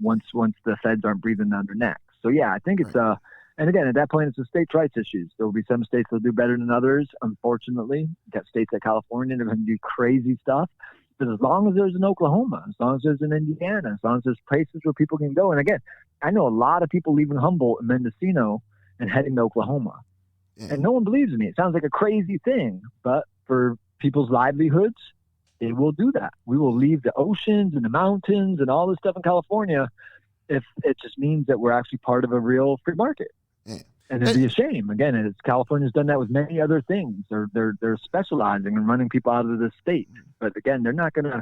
once the feds aren't breathing down their necks. So yeah, I think it's and again, at that point, it's a states' rights issues. There will be some states that'll do better than others. Unfortunately, you've got states like California that are going to do crazy stuff. But as long as there's an Oklahoma, as long as there's an Indiana, as long as there's places where people can go. And again, I know a lot of people leaving Humboldt and Mendocino and heading to Oklahoma. Yeah. And no one believes me. It sounds like a crazy thing, but for people's livelihoods, they will do that. We will leave the oceans and the mountains and all this stuff in California if it just means that we're actually part of a real free market. Yeah. And it'd be a shame. Again, California's done that with many other things. They're specializing and running people out of the state. But again, they're going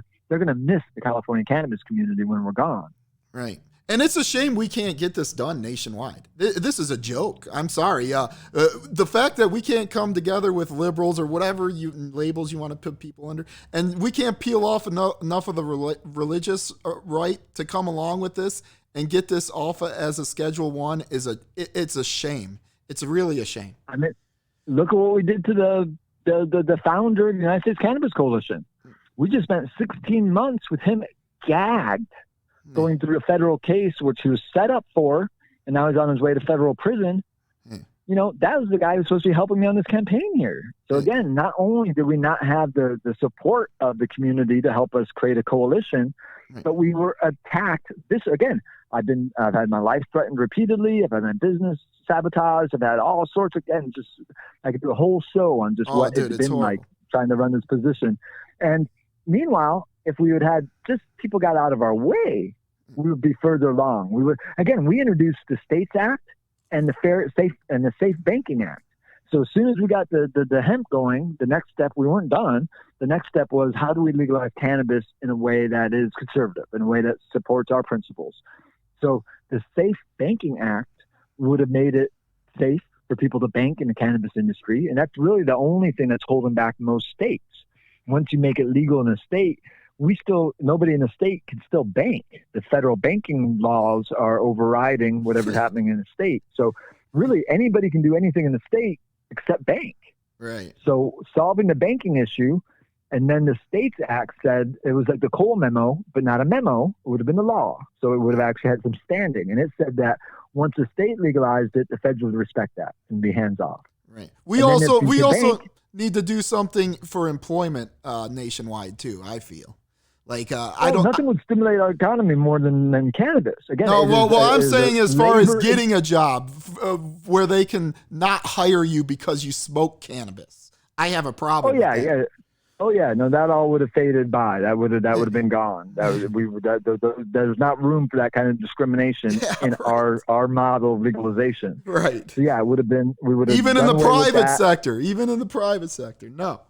to miss the California cannabis community when we're gone. Right. And it's a shame we can't get this done nationwide. This is a joke. I'm sorry. The fact that we can't come together with liberals or whatever labels you want to put people under, and we can't peel off enough of the religious right to come along with this and get this off as a Schedule 1 it's a shame. It's really a shame. I mean, look at what we did to the founder of the United States Cannabis Coalition. We just spent 16 months with him gagged, going through a federal case, which he was set up for, and now he's on his way to federal prison. You know, that was the guy who's supposed to be helping me on this campaign here. So again, not only did we not have the support of the community to help us create a coalition, but we were attacked. This, again, I've had my life threatened repeatedly. I've had my business sabotaged. I've had all sorts of, and just, I could do a whole show on just what it's been like trying to run this position. And meanwhile, if we had just people got out of our way, we would be further along. We introduced the States Act and the Safe Banking Act. So as soon as we got the hemp going, the next step, we weren't done. The next step was, how do we legalize cannabis in a way that is conservative, in a way that supports our principles? So the Safe Banking Act would have made it safe for people to bank in the cannabis industry. And that's really the only thing that's holding back most states. Once you make it legal in a state, nobody in the state can still bank. The federal banking laws are overriding whatever's happening in the state. So really anybody can do anything in the state except bank. Right. So solving the banking issue, and then the States Act said it was like the Cole memo, but not a memo. It would have been the law. So it would have actually had some standing. And it said that once the state legalized it, the feds would respect that and be hands off. Right. We also need to do something for employment nationwide too, I feel. Like nothing would stimulate our economy more than cannabis. Again, I'm saying as far as getting a job where they can not hire you because you smoke cannabis. I have a problem. No, that all would have faded by. That would have been gone. There's not room for that kind of discrimination in our model of legalization. Right. So it would have been. We would have even in the private sector. Even in the private sector. No.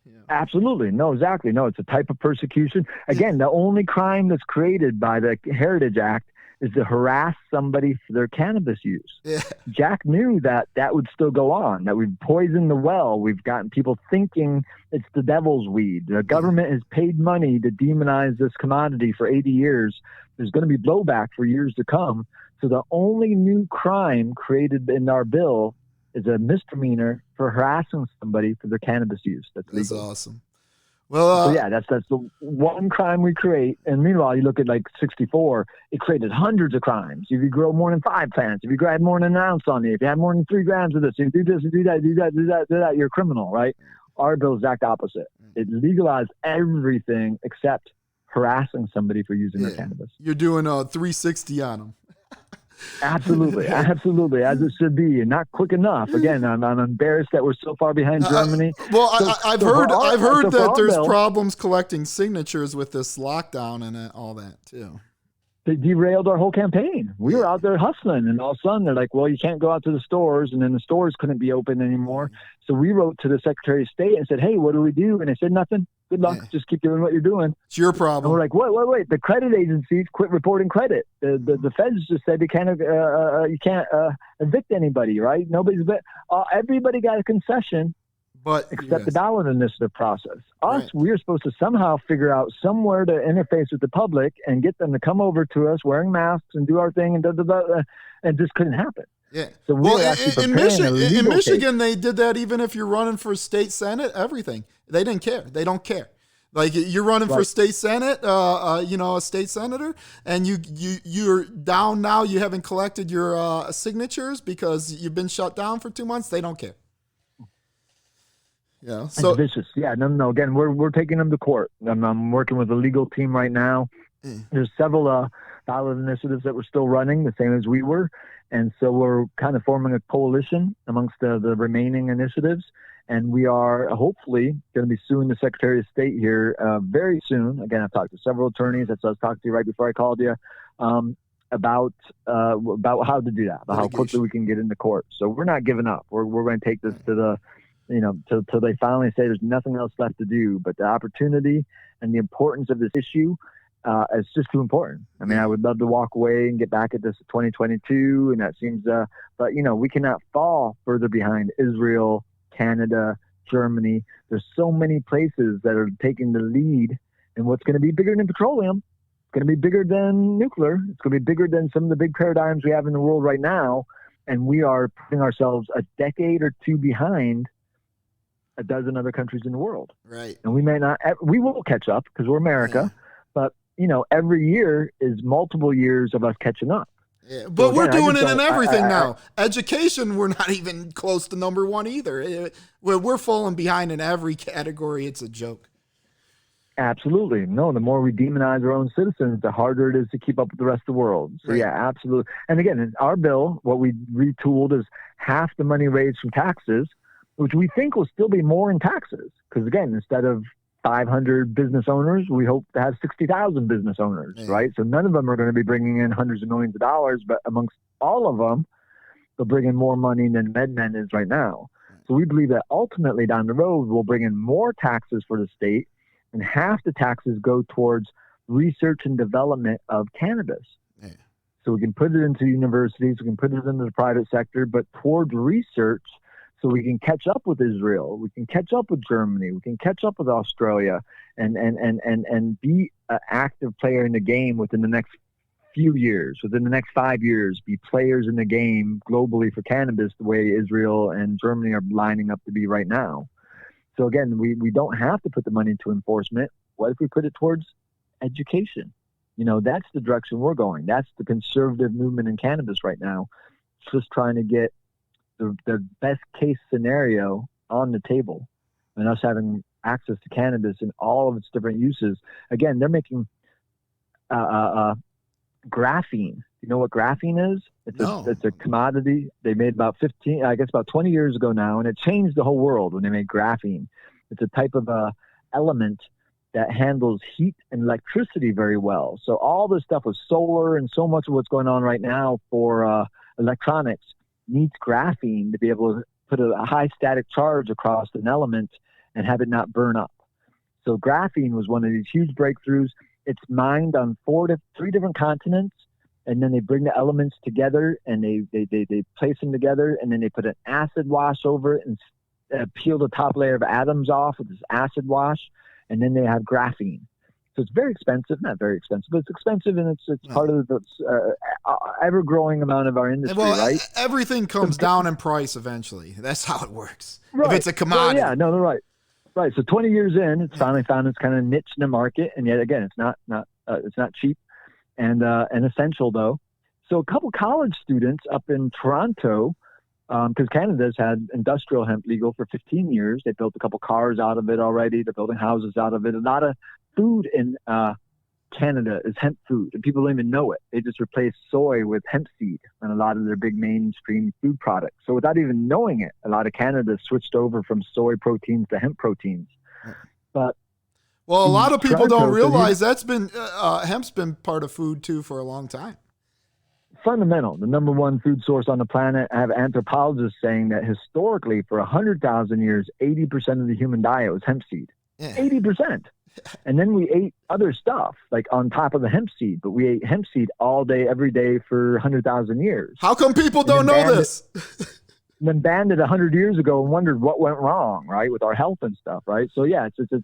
Yeah. Absolutely. No, exactly. No, it's a type of persecution. Again, the only crime that's created by the Heritage Act is to harass somebody for their cannabis use. Yeah. Jack knew that would still go on, that we've poisoned the well. We've gotten people thinking it's the devil's weed. The government has paid money to demonize this commodity for 80 years. There's going to be blowback for years to come. So the only new crime created in our bill is a misdemeanor for harassing somebody for their cannabis use. That's awesome. Well, that's the one crime we create. And meanwhile, you look at like 64, it created hundreds of crimes. If you grow more than 5 plants, if you grab more than an ounce on you, if you have more than 3 grams of this, if you do this, do that, you're a criminal, right? Our bill is the exact opposite. It legalized everything except harassing somebody for using their cannabis. You're doing a 360 on them. Absolutely, as it should be, and not quick enough. Again, I'm embarrassed that we're so far behind Germany. I've heard that there's problems collecting signatures with this lockdown and all that too. They derailed our whole campaign. We were out there hustling, and all of a sudden they're like, well, you can't go out to the stores, and then the stores couldn't be open anymore. So we wrote to the Secretary of State and said, hey, what do we do? And they said, nothing. Good luck. Just keep doing what you're doing. It's your problem. And we're like, wait. The credit agencies quit reporting credit. The feds just said you can't evict anybody, right? Everybody got a concession. Except the ballot initiative process. We are supposed to somehow figure out somewhere to interface with the public and get them to come over to us wearing masks and do our thing, and this couldn't happen. Yeah. So in Michigan, they did that even if you're running for state senate, everything. They didn't care. They don't care. Like you're running for state senate, a state senator, and you're down now. You haven't collected your signatures because you've been shut down for 2 months. They don't care. Yeah, so it's vicious. Yeah, no. Again, we're taking them to court. I'm working with a legal team right now. There's several ballot initiatives that we're still running, the same as we were, and so we're kind of forming a coalition amongst the remaining initiatives, and we are hopefully going to be suing the Secretary of State here very soon. Again, I've talked to several attorneys. That's what I was talking to you right before I called you about how to do that, about how quickly we can get into court. So we're not giving up. We're going to take this to the till they finally say there's nothing else left to do. But the opportunity and the importance of this issue it's just too important. I mean, I would love to walk away and get back at this 2022, and that seems, but we cannot fall further behind Israel, Canada, Germany. There's so many places that are taking the lead in what's going to be bigger than petroleum. It's going to be bigger than nuclear. It's going to be bigger than some of the big paradigms we have in the world right now. And we are putting ourselves a decade or two behind a dozen other countries in the world. Right. And we will catch up because we're America, but every year is multiple years of us catching up. Yeah, but so we're again, doing it in everything now. I, Education, we're not even close to number one either. We're falling behind in every category. It's a joke. Absolutely. No, the more we demonize our own citizens, the harder it is to keep up with the rest of the world. So right. Yeah, absolutely. And again, in our bill, what we retooled is half the money raised from taxes, which we think will still be more in taxes. Because again, instead of 500 business owners, we hope to have 60,000 business owners, right? So none of them are going to be bringing in hundreds of millions of dollars, but amongst all of them, they'll bring in more money than MedMen is right now. So we believe that ultimately down the road, we'll bring in more taxes for the state, and half the taxes go towards research and development of cannabis. Yeah. So we can put it into universities, we can put it into the private sector, but towards research, so we can catch up with Israel, we can catch up with Germany, we can catch up with Australia, and be an active player in the game within the next few years, within the next 5 years, be players in the game globally for cannabis the way Israel and Germany are lining up to be right now. So again, we don't have to put the money into enforcement. What if we put it towards education? That's the direction we're going. That's the conservative movement in cannabis right now. It's just trying to get the best case scenario on the table, and us having access to cannabis in all of its different uses. Again, they're making graphene. You know what graphene is? It's a commodity they made about 20 years ago now, and it changed the whole world when they made graphene. It's a type of element that handles heat and electricity very well. So all this stuff with solar and so much of what's going on right now for electronics needs graphene to be able to put a high static charge across an element and have it not burn up. So graphene was one of these huge breakthroughs. It's mined on 3 different continents, and then they bring the elements together and they place them together, and then they put an acid wash over it and peel the top layer of atoms off with this acid wash, and then they have graphene. So it's very expensive, not very expensive, but it's expensive, and it's part of the ever-growing amount of our industry, right? Everything comes down in price eventually. That's how it works. Right. If it's a commodity. Well, yeah, no, right. Right. So 20 years in, it's finally found its kind of niche in the market, and yet again, it's not cheap and essential though. So a couple college students up in Toronto, because Canada's had industrial hemp legal for 15 years. They built a couple cars out of it already. They're building houses out of it. A lot of food in Canada is hemp food, and people don't even know it. They just replace soy with hemp seed on a lot of their big mainstream food products. So without even knowing it, a lot of Canada switched over from soy proteins to hemp proteins. But a lot of people don't realize that's been hemp's been part of food too for a long time. Fundamental, the number one food source on the planet. I have anthropologists saying that historically, for 100,000 years, 80% of the human diet was hemp seed. 80%. And then we ate other stuff, like on top of the hemp seed, but we ate hemp seed all day, every day for 100,000 years. How come people don't know this? Then banned it 100 years ago and wondered what went wrong, right, with our health and stuff, right? So yeah, I said,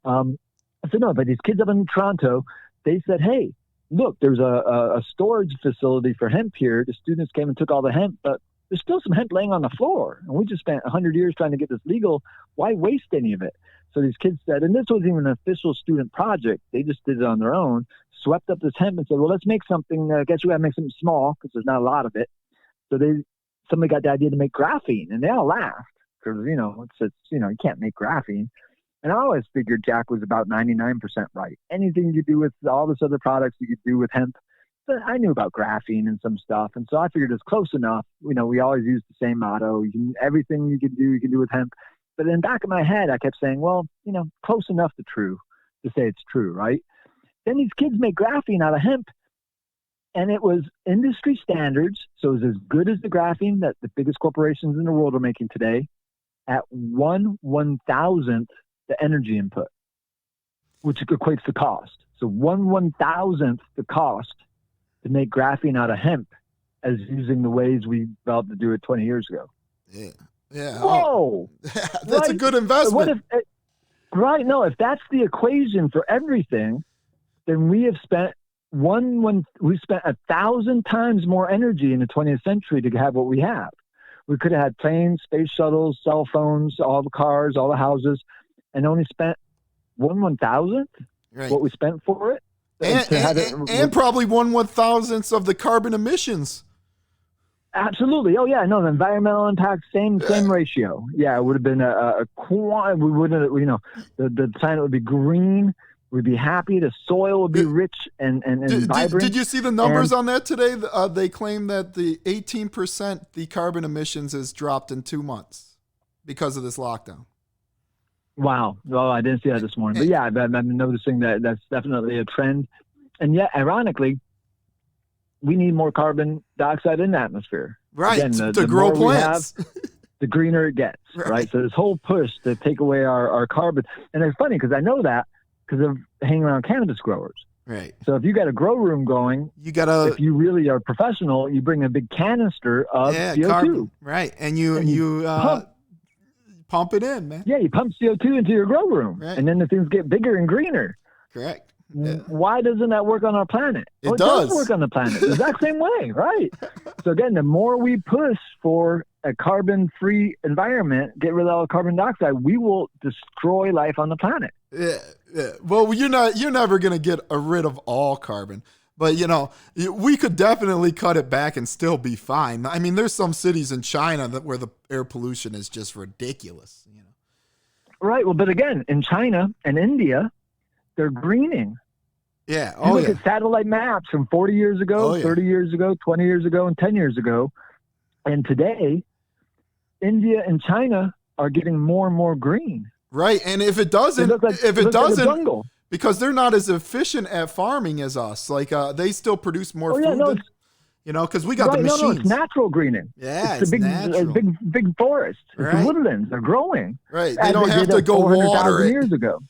no, but these kids up in Toronto, they said, hey, look, there's a storage facility for hemp here. The students came and took all the hemp, but there's still some hemp laying on the floor. And we just spent 100 years trying to get this legal. Why waste any of it? So these kids said, and this wasn't even an official student project. They just did it on their own, swept up this hemp and said, well, let's make something. I guess we got to make something small because there's not a lot of it. So somebody got the idea to make graphene, and they all laughed because, you can't make graphene. And I always figured Jack was about 99% right. Anything you do with all this other products you could do with hemp. But I knew about graphene and some stuff. And so I figured it's close enough. We always use the same motto. Everything you can do with hemp. But in the back of my head, I kept saying, well, close enough to say it's true, right? Then these kids make graphene out of hemp. And it was industry standards. So it was as good as the graphene that the biggest corporations in the world are making today at 1/1000th the energy input, which equates to cost. So to 1/1000th the cost to make graphene out of hemp as using the ways we developed to do it 20 years ago. Yeah. Yeah. Whoa. That's right? a good investment. If that's the equation for everything, then we have spent we spent 1,000 times more energy in the 20th century to have what we have. We could have had planes, space shuttles, cell phones, all the cars, all the houses, and only spent 1/1000th what we spent for it. And probably 1/1000th of the carbon emissions. Absolutely. Oh yeah, no, the environmental impact, same ratio. Yeah, it would have been we wouldn't, the planet would be green. We'd be happy. The soil would be rich and vibrant. Did you see the numbers on that today? They claim that the 18% the carbon emissions has dropped in 2 months because of this lockdown. Wow. Well, I didn't see that this morning. But yeah, I'm noticing that that's definitely a trend. And yet, ironically, we need more carbon dioxide in the atmosphere. Right, Again, to grow plants. The greener it gets, right? So this whole push to take away our carbon. And it's funny because I know that because of hanging around cannabis growers. Right. So if you got a grow room going, if you really are professional, you bring a big canister of CO2. Carbon. Right. And you pump it in, man. Yeah, you pump CO2 into your grow room. Right. And then the things get bigger and greener. Correct. Yeah. Why doesn't that work on our planet? It does work on the planet the exact same way, right? So again, the more we push for a carbon-free environment, get rid of all carbon dioxide, we will destroy life on the planet. Yeah. Well, you're never going to get rid of all carbon, but we could definitely cut it back and still be fine. I mean, there's some cities in China where the air pollution is just ridiculous. Right. Well, but again, in China and India, they're greening. Yeah. You look at satellite maps from 40 years ago, 30 years ago, 20 years ago, and 10 years ago. And today, India and China are getting more and more green. Right. And if it doesn't, because they're not as efficient at farming as us, like they still produce more food because we got the machines. No, it's natural greening. Yeah, it's natural. big forest. It's woodlands. They're growing. Right. They don't have to go water it. Years ago.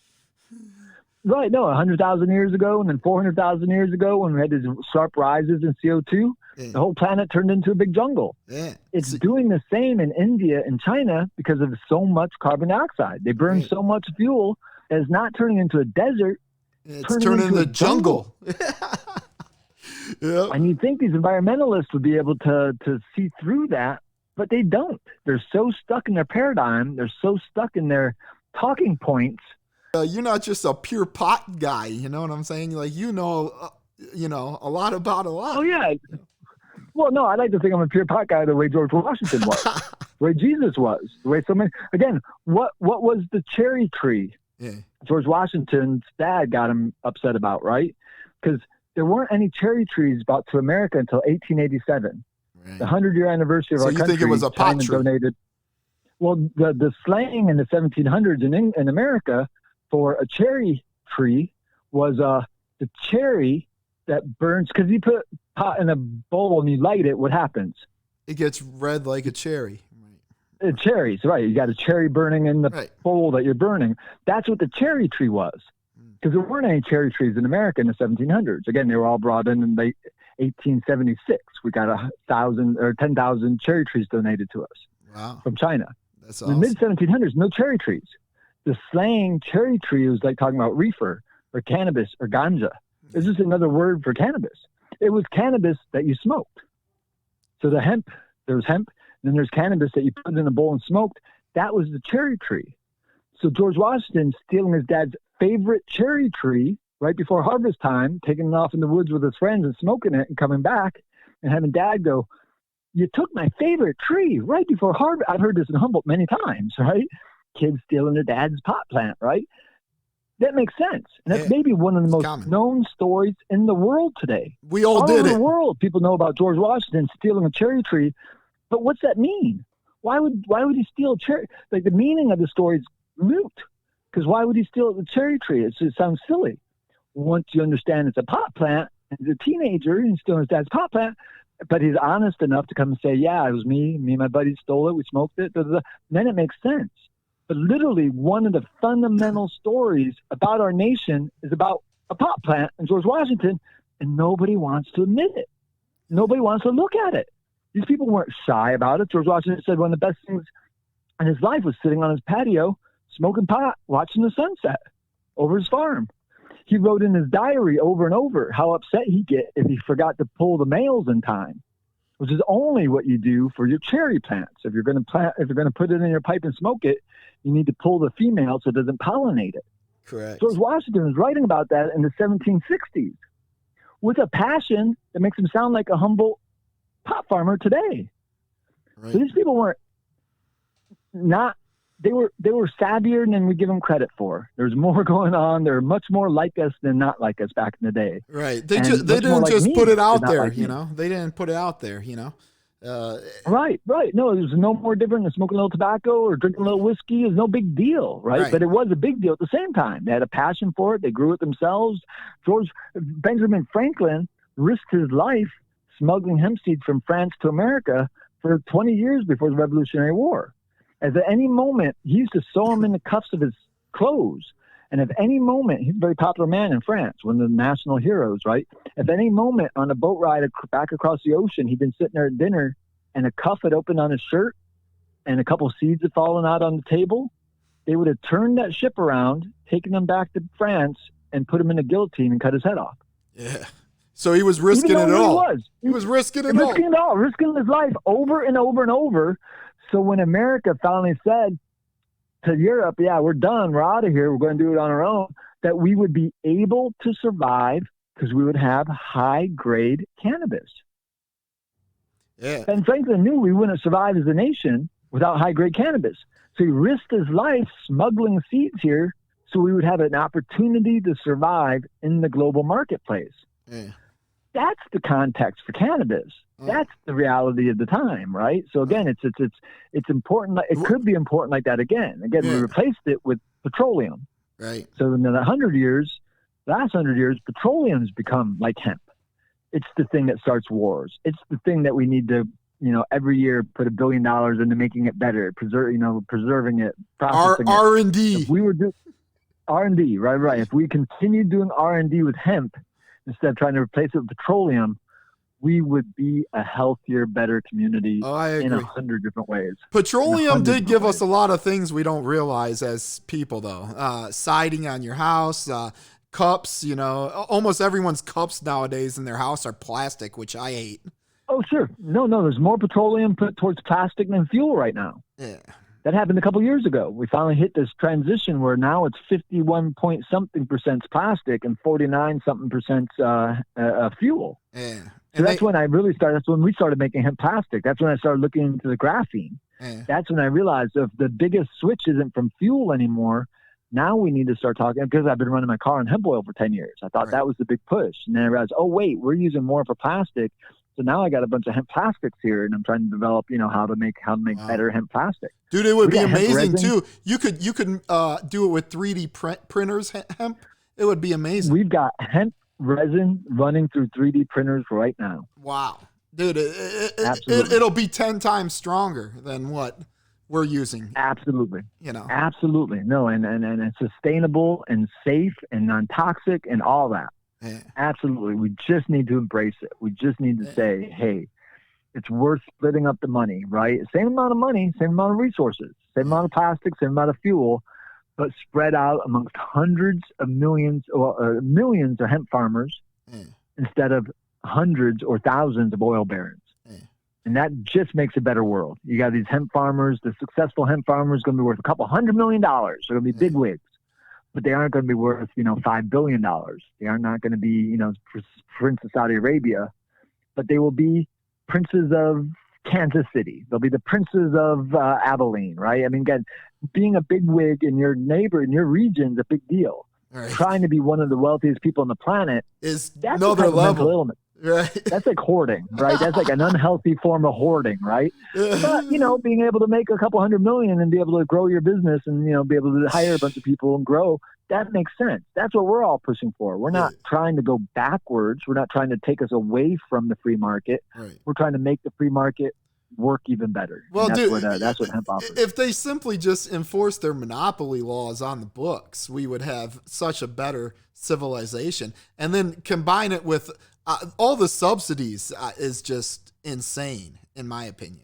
Right, no, 100,000 years ago, and then 400,000 years ago, when we had these sharp rises in CO2, the whole planet turned into a big jungle. Yeah. It's doing the same in India and China because of so much carbon dioxide. They burn so much fuel that it's not turning into a desert. It's turning into a jungle. Yep. And you'd think these environmentalists would be able to see through that, but they don't. They're so stuck in their paradigm. They're so stuck in their talking points. You're not just a pure pot guy, you know what I'm saying? Like, a lot about a lot. Oh, yeah. Well, no, I like to think I'm a pure pot guy the way George Washington was, the way Jesus was, the way so many. Again, what was the cherry tree George Washington's dad got him upset about, right? Because there weren't any cherry trees brought to America until 1887, the 100-year anniversary of our country. So you think it was a pot tree? Donated. Well, the slang in the 1700s in America for a cherry tree was the cherry that burns, because you put pot in a bowl and you light it, what happens? It gets red like a cherry. Cherries, right. You got a cherry burning in the bowl that you're burning. That's what the cherry tree was, because there weren't any cherry trees in America in the 1700s. Again, they were all brought in late 1876. We got 10,000 cherry trees donated to us from China. That's awesome. In the mid-1700s, no cherry trees. The slang cherry tree was like talking about reefer or cannabis or ganja. It's just another word for cannabis. It was cannabis that you smoked. So there was hemp, and then there's cannabis that you put in a bowl and smoked. That was the cherry tree. So George Washington stealing his dad's favorite cherry tree right before harvest time, taking it off in the woods with his friends and smoking it and coming back and having dad go, "You took my favorite tree right before harvest." I've heard this in Humboldt many times, right? Kids stealing their dad's pot plant, right? That makes sense. And that's maybe one of the most known stories in the world today. We all did it. All over the world, people know about George Washington stealing a cherry tree. But what's that mean? Why would he steal a cherry? Like, the meaning of the story is moot. Because why would he steal the cherry tree? It sounds silly. Once you understand it's a pot plant, and he's a teenager, and he's stealing his dad's pot plant, but he's honest enough to come and say, "Yeah, it was me. Me and my buddy stole it. We smoked it." Then it makes sense. But literally, one of the fundamental stories about our nation is about a pot plant in George Washington, and nobody wants to admit it. Nobody wants to look at it. These people weren't shy about it. George Washington said one of the best things in his life was sitting on his patio, smoking pot, watching the sunset over his farm. He wrote in his diary over and over how upset he'd get if he forgot to pull the males in time, which is only what you do for your cherry plants. If you're going to put it in your pipe and smoke it, you need to pull the female so it doesn't pollinate it. Correct. George Washington was writing about that in the 1760s with a passion that makes him sound like a humble pot farmer today. Right. So these people weren't they were savvier than we give them credit for. There's more going on. They're much more like us than not like us back in the day. Right. They didn't just put it out there, you know. They didn't put it out there, you know. Right. No, it was no more different than smoking a little tobacco or drinking a little whiskey. It was no big deal, right? But it was a big deal at the same time. They had a passion for it. They grew it themselves. Benjamin Franklin risked his life smuggling hemp seeds from France to America for 20 years before the Revolutionary War. As at any moment, he used to sew them in the cuffs of his clothes. And at any moment, he's a very popular man in France, one of the national heroes, right? At any moment on a boat ride back across the ocean, he'd been sitting there at dinner and a cuff had opened on his shirt and a couple seeds had fallen out on the table. They would have turned that ship around, taken him back to France, and put him in a guillotine and cut his head off. Yeah. So he was risking it all. He was risking it all. Risking it all, risking his life over and over and over. So when America finally said to Europe, yeah, we're done, we're out of here, we're going to do it on our own, that we would be able to survive because we would have high-grade cannabis. Yeah. Ben Franklin knew we wouldn't survive as a nation without high-grade cannabis. So he risked his life smuggling seeds here so we would have an opportunity to survive in the global marketplace. Yeah. That's the context for cannabis. That's the reality of the time, right? So again, it's important. It could be important like that again. Again, we replaced it with petroleum. Right. So in the last 100 years, petroleum has become like hemp. It's the thing that starts wars. It's the thing that we need to, every year put $1 billion into making it better, preserving it, processing R&D. If we were doing R&D, right. If we continued doing R&D with hemp instead of trying to replace it with petroleum, we would be a healthier, better community in 100 different ways. Petroleum did give us a lot of things we don't realize as people, though. Siding on your house, cups, almost everyone's cups nowadays in their house are plastic, which I hate. Oh, sure. No, there's more petroleum put towards plastic than fuel right now. Yeah. That happened a couple of years ago. We finally hit this transition where now it's 51-point-something% plastic and 49-something% fuel. Yeah. So that's when we started making hemp plastic. That's when I started looking into the graphene. Yeah. That's when I realized if the biggest switch isn't from fuel anymore, now we need to start talking, because I've been running my car on hemp oil for 10 years. I thought that was the big push. And then I realized, oh, wait, we're using more for plastic. So now I got a bunch of hemp plastics here, and I'm trying to develop, how to make better hemp plastic. Dude, it would be amazing too. You could do it with 3D printers, hemp. It would be amazing. We've got hemp resin running through 3D printers right now. Wow. Dude, it'll be 10 times stronger than what we're using. Absolutely. Absolutely. No, and it's sustainable and safe and non-toxic and all that. Yeah. Absolutely. We just need to embrace it. We just need to say, hey, it's worth splitting up the money, right? Same amount of money, same amount of resources, same amount of plastic, same amount of fuel, but spread out amongst hundreds of millions or millions of hemp farmers instead of hundreds or thousands of oil barons. And that just makes a better world. You got these hemp farmers, the successful hemp farmers going to be worth a couple $100 million. They're going to be big wigs. But they aren't going to be worth, $5 billion. They are not going to be, Prince of Saudi Arabia, but they will be princes of Kansas City. They'll be the princes of Abilene, right? I mean, again, being a big wig in your region is a big deal. Right. Trying to be one of the wealthiest people on the planet is another level. Illness. Right. That's like hoarding, right? That's like an unhealthy form of hoarding, right? But, being able to make a couple $100 million and be able to grow your business and, be able to hire a bunch of people and grow, that makes sense. That's what we're all pushing for. We're not trying to go backwards. We're not trying to take us away from the free market. Right. We're trying to make the free market work even better. Well, and dude, that's what hemp offers. if they simply just enforce their monopoly laws on the books, we would have such a better civilization. And then combine it with all the subsidies is just insane, in my opinion.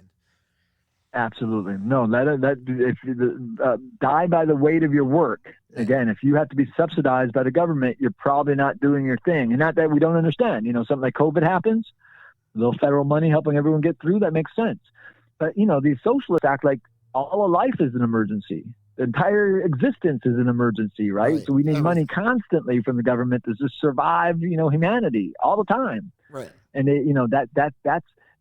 Absolutely. No, if you die by the weight of your work. Again, if you have to be subsidized by the government, you're probably not doing your thing. And not that we don't understand, something like COVID happens, a little federal money helping everyone get through, that makes sense. But, these socialists act like all of life is an emergency. The entire existence is an emergency, right? So we need money constantly from the government to just survive, humanity all the time. Right. And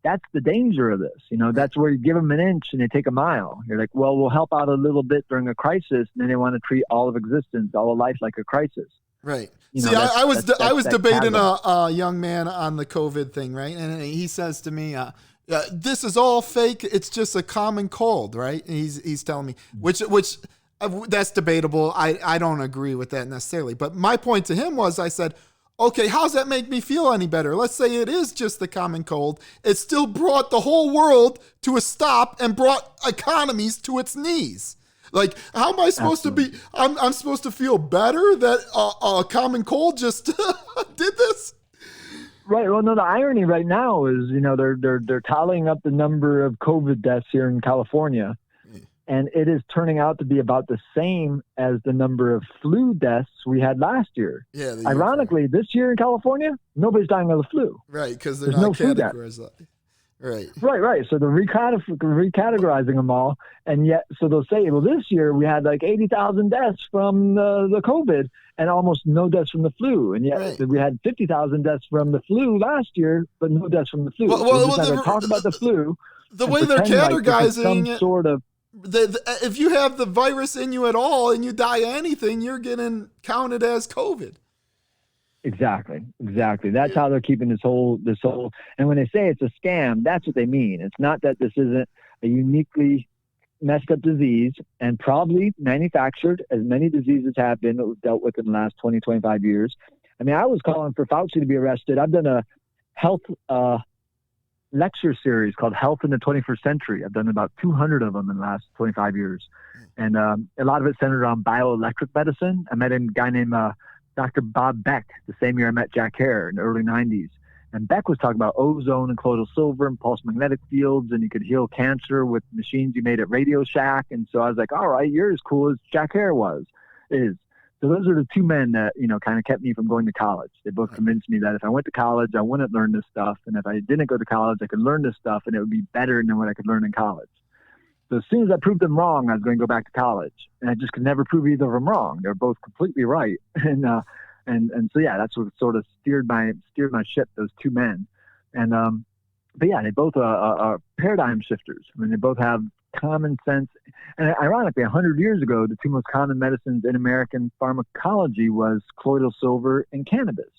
that's the danger of this. That's where you give them an inch and they take a mile. You're like, well, we'll help out a little bit during a crisis, and then they want to treat all of existence, all of life, like a crisis. Right. See, I was debating a young man on the COVID thing, right? And he says to me, this is all fake. It's just a common cold, right? And he's telling me, which that's debatable. I don't agree with that necessarily. But my point to him was, I said, okay, how's that make me feel any better? Let's say it is just the common cold. It still brought the whole world to a stop and brought economies to its knees. Like, how am I supposed to be? I'm supposed to feel better that a common cold just did this? Right. Well, no, the irony right now is, they're tallying up the number of COVID deaths here in California. And it is turning out to be about the same as the number of flu deaths we had last year. Yeah. Ironically, this year in California, nobody's dying of the flu. Right, because there's not categorized. Right. So they're recategorizing them all. And yet, so they'll say, well, this year we had like 80,000 deaths from the COVID and almost no deaths from the flu. And yet we had 50,000 deaths from the flu last year, but no deaths from the flu. Well, talk about the flu. The way they're categorizing some sort of, if you have the virus in you at all and you die of anything, you're getting counted as COVID. Exactly. That's how they're keeping this whole, and when they say it's a scam, that's what they mean. It's not that this isn't a uniquely messed up disease and probably manufactured, as many diseases have been that we've dealt with in the last 20, 25 years. I mean, I was calling for Fauci to be arrested. I've done a health lecture series called Health in the 21st Century. I've done about 200 of them in the last 25 years. And a lot of it centered on bioelectric medicine. I met a guy named Dr. Bob Beck the same year I met Jack Hare in the early 90s. And Beck was talking about ozone and colloidal silver and pulse magnetic fields, and you could heal cancer with machines you made at Radio Shack. And so I was like, all right, you're as cool as Jack Hare is. So those are the two men that, kind of kept me from going to college. They both convinced me that if I went to college, I wouldn't learn this stuff. And if I didn't go to college, I could learn this stuff and it would be better than what I could learn in college. So as soon as I proved them wrong, I was going to go back to college. And I just could never prove either of them wrong. They're both completely right. And so, yeah, that's what sort of steered my ship, those two men. And, but yeah, they both are paradigm shifters. I mean, they both have common sense. And ironically, 100 years ago, the two most common medicines in American pharmacology was colloidal silver and cannabis.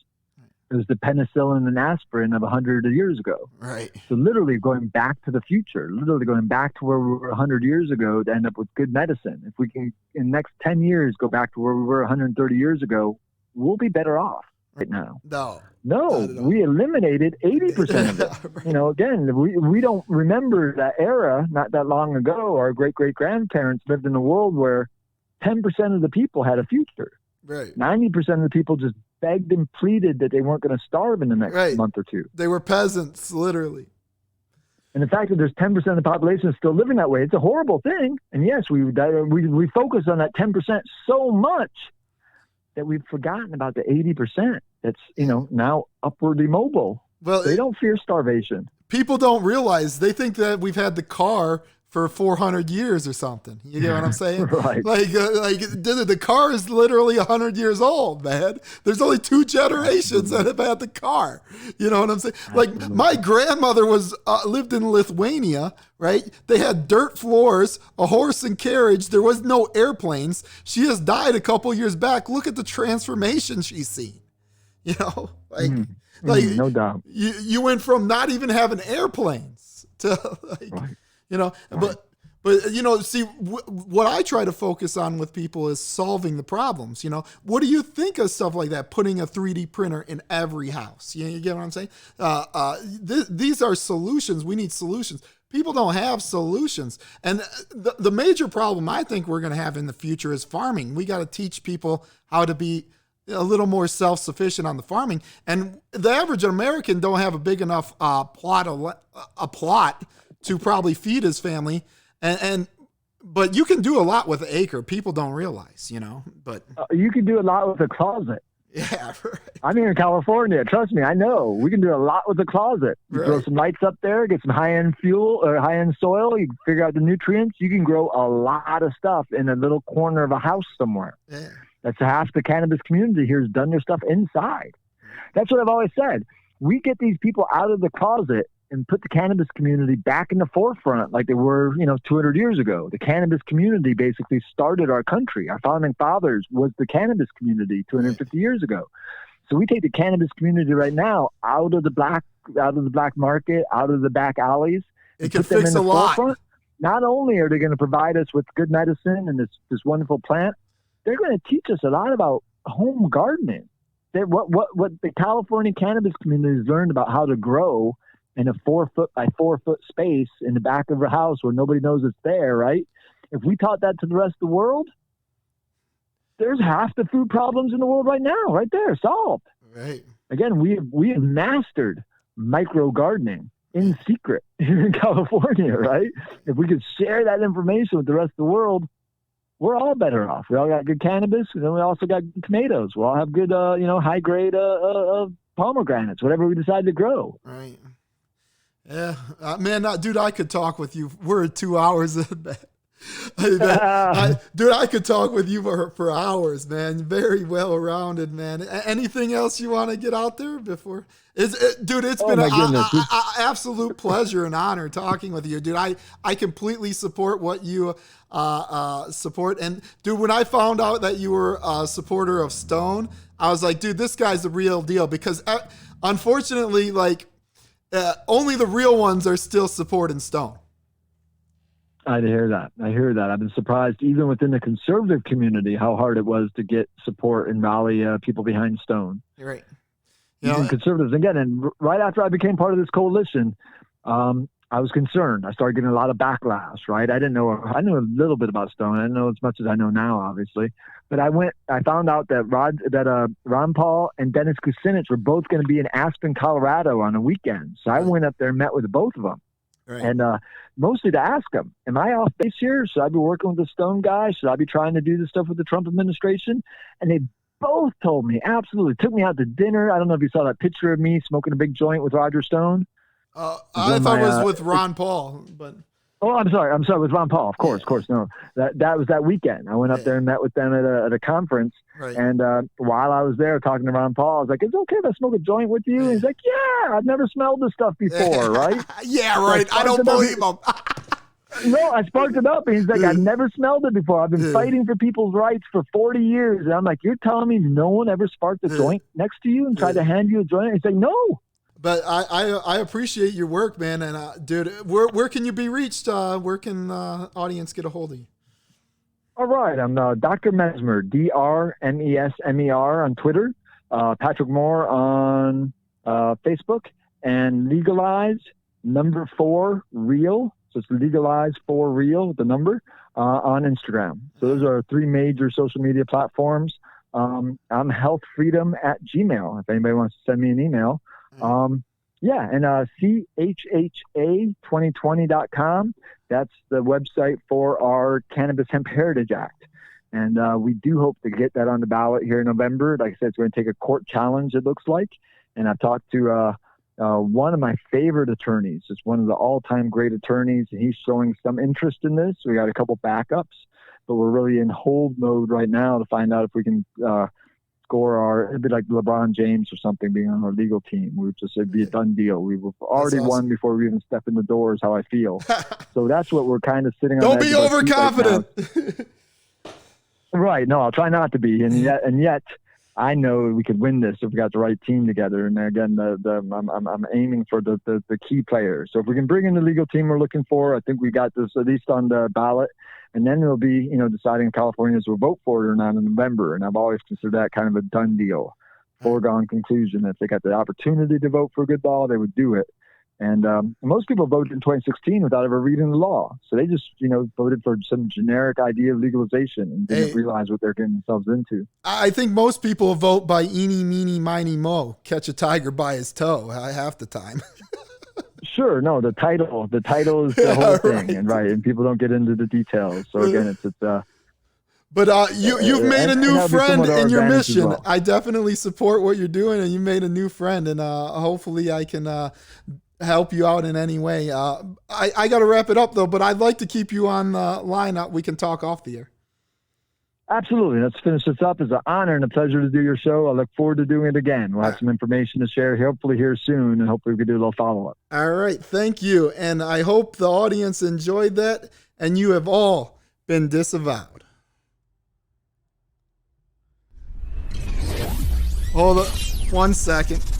It was the penicillin and aspirin of 100 years ago. Right. So literally going back to the future, literally going back to where we were 100 years ago to end up with good medicine. If we can, in the next 10 years, go back to where we were 130 years ago, we'll be better off right now. No, we eliminated 80% of it. Right. Again, we don't remember that era not that long ago. Our great-great-grandparents lived in a world where 10% of the people had a future. Right. 90% of the people just begged and pleaded that they weren't going to starve in the next month or two. They were peasants, literally. And the fact that there's 10% of the population still living that way, it's a horrible thing. And yes, we focus on that 10% so much that we've forgotten about the 80% that's, now upwardly mobile. Well, they don't fear starvation. People don't realize, they think that we've had the car for 400 years or something. You get what I'm saying? Right. Like the car is literally 100 years old, man. There's only 2 generations that have had the car. You know what I'm saying? Absolutely. Like my grandmother lived in Lithuania, right? They had dirt floors, a horse and carriage. There was no airplanes. She just died a couple years back. Look at the transformation she's seen. No doubt. You went from not even having airplanes to right. But, see, what I try to focus on with people is solving the problems. What do you think of stuff like that? Putting a 3D printer in every house. You get what I'm saying? These are solutions. We need solutions. People don't have solutions. And the major problem I think we're going to have in the future is farming. We got to teach people how to be a little more self-sufficient on the farming. And the average American don't have a big enough plot to probably feed his family. But you can do a lot with an acre. People don't realize, but you can do a lot with a closet. Yeah. Right. I'm here in California. Trust me, I know we can do a lot with a closet. You throw some lights up there, get some high-end fuel or high-end soil. You figure out the nutrients. You can grow a lot of stuff in a little corner of a house somewhere. Yeah. That's half the cannabis community here has done their stuff inside. That's what I've always said. We get these people out of the closet and put the cannabis community back in the forefront like they were, 200 years ago. The cannabis community basically started our country. Our founding fathers was the cannabis community 250 years ago. So we take the cannabis community right now out of the black market, out of the back alleys. It can fix a lot. Forefront. Not only are they going to provide us with good medicine and this wonderful plant, they're going to teach us a lot about home gardening. What the California cannabis community has learned about how to grow in a 4 foot by 4 foot space in the back of a house where nobody knows it's there, right? If we taught that to the rest of the world, there's half the food problems in the world right now, right there, solved. Right. Again, we have mastered micro gardening in secret here in California, right? If we could share that information with the rest of the world, we're all better off. We all got good cannabis, and then we also got good tomatoes. We all have good, high grade pomegranates, whatever we decide to grow. Right. Yeah, man, dude, I could talk with you. We're 2 hours in bed. Dude, I could talk with you for hours, man. Very well rounded, man. Anything else you want to get out there before? Dude, it's been an absolute pleasure and honor talking with you, dude. I completely support what you support. And dude, when I found out that you were a supporter of Stone, I was like, dude, this guy's the real deal. Because unfortunately, only the real ones are still supporting Stone. I hear that. I've been surprised, even within the conservative community, how hard it was to get support and rally people behind Stone. You're right. Even conservatives. Again, and right after I became part of this coalition, I was concerned. I started getting a lot of backlash, right? I knew a little bit about Stone. I didn't know as much as I know now, obviously. But I found out that Ron Paul and Dennis Kucinich were both going to be in Aspen, Colorado on a weekend. So I went up there and met with both of them. Right. And mostly to ask them, am I off base here? Should I be working with the Stone guy? Should I be trying to do this stuff with the Trump administration? And they both told me, absolutely. Took me out to dinner. I don't know if you saw that picture of me smoking a big joint with Roger Stone. I thought it was with Ron Paul, but... Oh, I'm sorry, with Ron Paul. Of course. No, that was that weekend. I went up there and met with them at a conference. Right. And while I was there talking to Ron Paul, I was like, "Is it okay if I smoke a joint with you?" And he's like, "Yeah, I've never smelled this stuff before, right?" Yeah, right. I don't believe him. No, I sparked it up, and he's like, "I've never smelled it before. I've been fighting for people's rights for 40 years." And I'm like, "You're telling me no one ever sparked a joint next to you and tried to hand you a joint?" He's like, "No." But I appreciate your work, man. And dude, where can you be reached? Where can the audience get a hold of you? All right. I'm Dr. Mesmer, DrMesmer on Twitter, Patrick Moore on Facebook, and Legalize 4 Real. So it's Legalize 4 Real, the number, on Instagram. So those are 3 major social media platforms. I'm healthfreedom@gmail. If anybody wants to send me an email. And CHHA2020.com. That's the website for our Cannabis Hemp Heritage Act. And we do hope to get that on the ballot here in November. Like I said, it's going to take a court challenge, it looks like. And I've talked to one of my favorite attorneys. It's one of the all-time great attorneys, and he's showing some interest in this. We got a couple backups, but we're really in hold mode right now to find out if we can it'd be like LeBron James or something being on our legal team. It'd be a done deal. We've already won before we even step in the door is how I feel. So that's what we're kind of sitting on. Don't be overconfident. Right. No, I'll try not to be. And yet I know we could win this if we got the right team together. And again, I'm aiming for the key players. So if we can bring in the legal team we're looking for, I think we got this at least on the ballot. And then it'll be, deciding if Californians will vote for it or not in November. And I've always considered that kind of a done deal, foregone conclusion. If they got the opportunity to vote for a good law, they would do it. And most people voted in 2016 without ever reading the law. So they just, voted for some generic idea of legalization and didn't realize what they're getting themselves into. I think most people vote by eeny, meeny, miny, mo, catch a tiger by his toe half the time. Sure. No, the title is the whole thing. And people don't get into the details. So again, But you've made a new friend in your mission. Well. I definitely support what you're doing, and you made a new friend, and hopefully I can help you out in any way. I got to wrap it up, though, but I'd like to keep you on the line. We can talk off the air. Absolutely. Let's finish this up. It's an honor and a pleasure to do your show. I look forward to doing it again. We'll have some information to share, hopefully here soon, and hopefully we can do a little follow-up. All right. Thank you. And I hope the audience enjoyed that, and you have all been disavowed. Hold on 1 second.